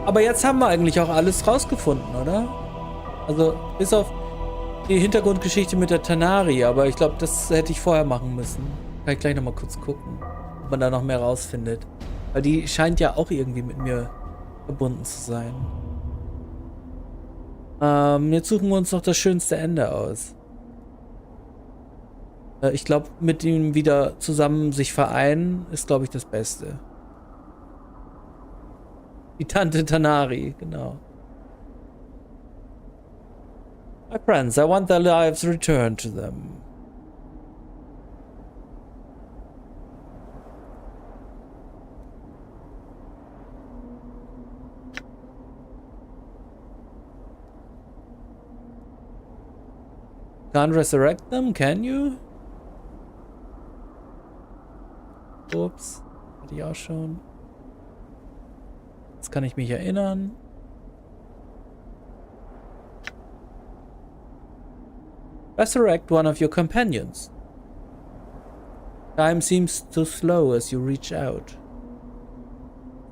Aber jetzt haben wir eigentlich auch alles rausgefunden, oder? Also, bis auf die Hintergrundgeschichte mit der Tanari, aber ich glaube, das hätte ich vorher machen müssen. Kann ich gleich nochmal kurz gucken, ob man da noch mehr rausfindet. Weil die scheint ja auch irgendwie mit mir verbunden zu sein. Jetzt suchen wir uns noch das schönste Ende aus. Ich glaube, mit ihm wieder zusammen sich vereinen, ist, glaube ich, das Beste. Die Tante Tanari, genau. My friends, I want their lives returned to them. Can't resurrect them, can you? Ups, hatte ich auch schon. Jetzt kann ich mich erinnern. Resurrect one of your companions. Time seems too slow as you reach out.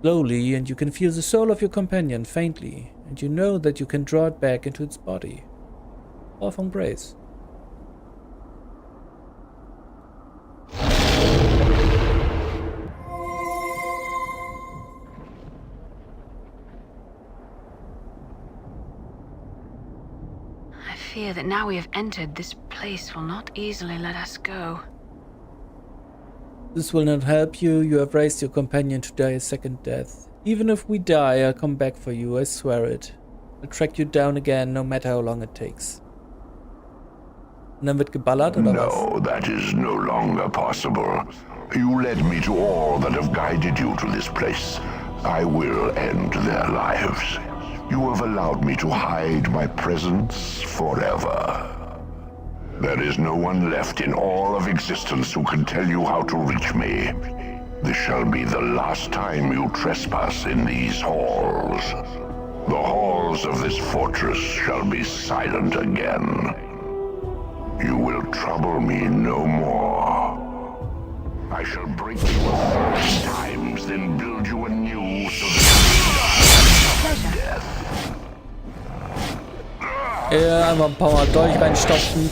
Slowly, and you can feel the soul of your companion faintly, and you know that you can draw it back into its body. All from grace. I fear that now we have entered, this place will not easily let us go. This will not help you. You have raised your companion to die a second death. Even if we die, I'll come back for you, I swear it. I'll track you down again, no matter how long it takes. Und dann wird geballert, oder was? No, that is no longer possible. You led me to all that have guided you to this place. I will end their lives. You have allowed me to hide my presence forever. There is no one left in all of existence who can tell you how to reach me. This shall be the last time you trespass in these halls. The halls of this fortress shall be silent again. You will trouble me no more. I shall break you 1,000 times, then build you anew so that you die death. Ja, einmal ein paar Mal Dolch reinstopfen.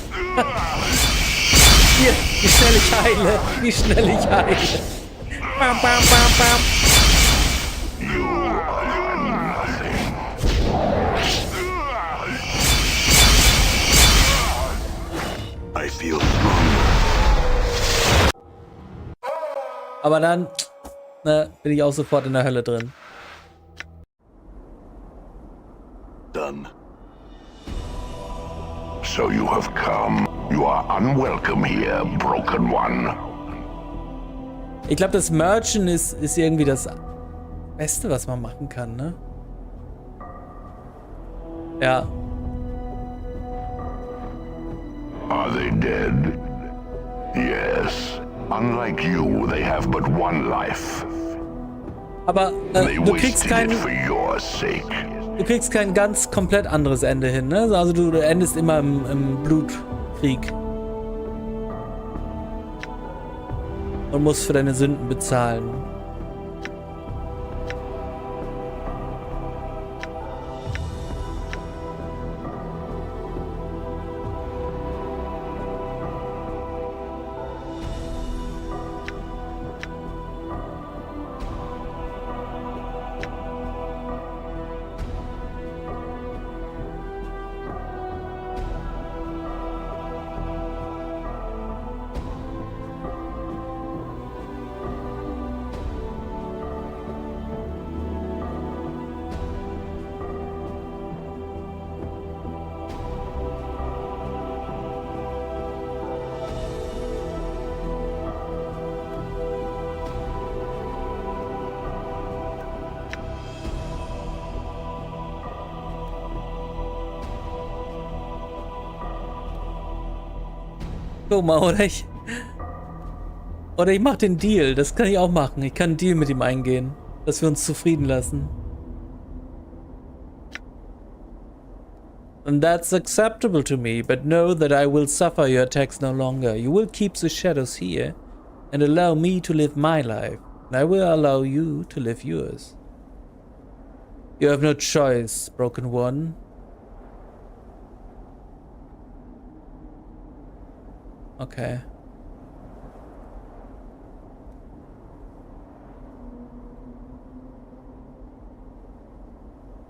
Hier, wie schnell ich heile. Wie schnell ich heile. Bam, bam, bam, bam. You are nothing. I feel stronger. Aber dann bin ich auch sofort in der Hölle drin. Done. So you have come. You are unwelcome here, Broken One. Ich glaube, das Merchen ist irgendwie das Beste, was man machen kann, ne? Ja. Are they dead? Yes. Unlike you, they have but one life. Aber They du kriegst wasted it kein... for your sake. Du kriegst kein ganz komplett anderes Ende hin, ne? Also du endest immer im Blutkrieg. Und musst für deine Sünden bezahlen. Guck mal, oder ich mach den Deal. Das kann ich auch machen. Ich kann einen Deal mit ihm eingehen, dass wir uns zufrieden lassen. And that's acceptable to me, but know that I will suffer your attacks no longer. You will keep the shadows here and allow me to live my life, and I will allow you to live yours. You have no choice, Broken One. Okay.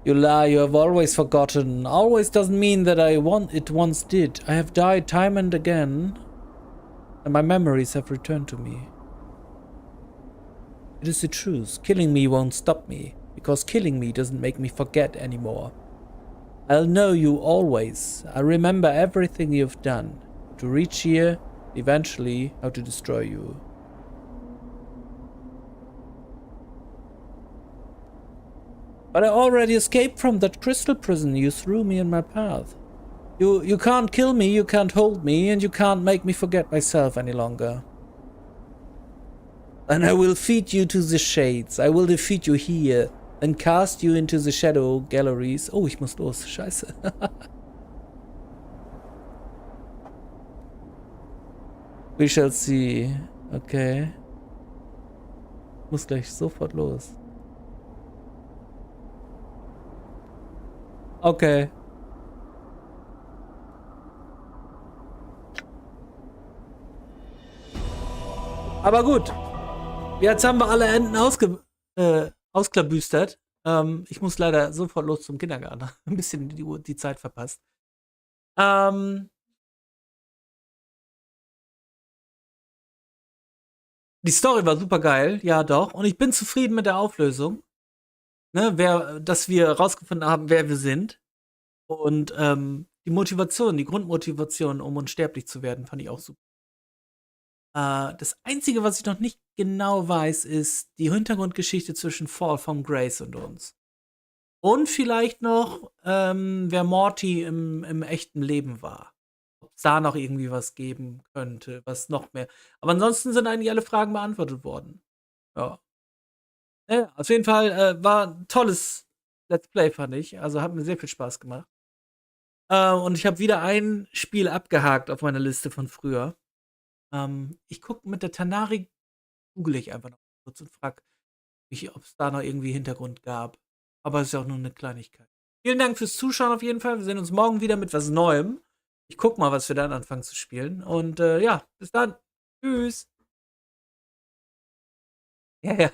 You lie, you have always forgotten. Always doesn't mean that it once did. I have died time and again, and my memories have returned to me. It is the truth. Killing me won't stop me, because killing me doesn't make me forget anymore. I'll know you always. I remember everything you've done. To reach here, eventually, how to destroy you. But I already escaped from that crystal prison you threw me in my path. You can't kill me, you can't hold me, and you can't make me forget myself any longer. And I will feed you to the shades. I will defeat you here, then cast you into the shadow galleries. Oh, ich muss los. Scheiße. We shall see. Okay. Muss gleich sofort los. Okay. Aber gut. Jetzt haben wir alle Enden ausklabüstert. Ich muss leider sofort los zum Kindergarten. Ein bisschen die Zeit verpasst. Die Story war super geil, ja doch. Und ich bin zufrieden mit der Auflösung. Ne, dass wir rausgefunden haben, wer wir sind. Und die Motivation, die Grundmotivation, um unsterblich zu werden, fand ich auch super. Das Einzige, was ich noch nicht genau weiß, ist die Hintergrundgeschichte zwischen Fall from Grace und uns. Und vielleicht noch, wer Morty im echten Leben war. Ob es da noch irgendwie was geben könnte, was noch mehr. Aber ansonsten sind eigentlich alle Fragen beantwortet worden. Ja. Ja, auf jeden Fall war ein tolles Let's Play, fand ich. Also hat mir sehr viel Spaß gemacht. Und ich habe wieder ein Spiel abgehakt auf meiner Liste von früher. Ich gucke mit der Tanari, google ich einfach noch kurz und frage mich, ob es da noch irgendwie Hintergrund gab. Aber es ist ja auch nur eine Kleinigkeit. Vielen Dank fürs Zuschauen auf jeden Fall. Wir sehen uns morgen wieder mit was Neuem. Ich guck mal, was wir dann anfangen zu spielen. Und ja, bis dann. Tschüss. Ja, ja.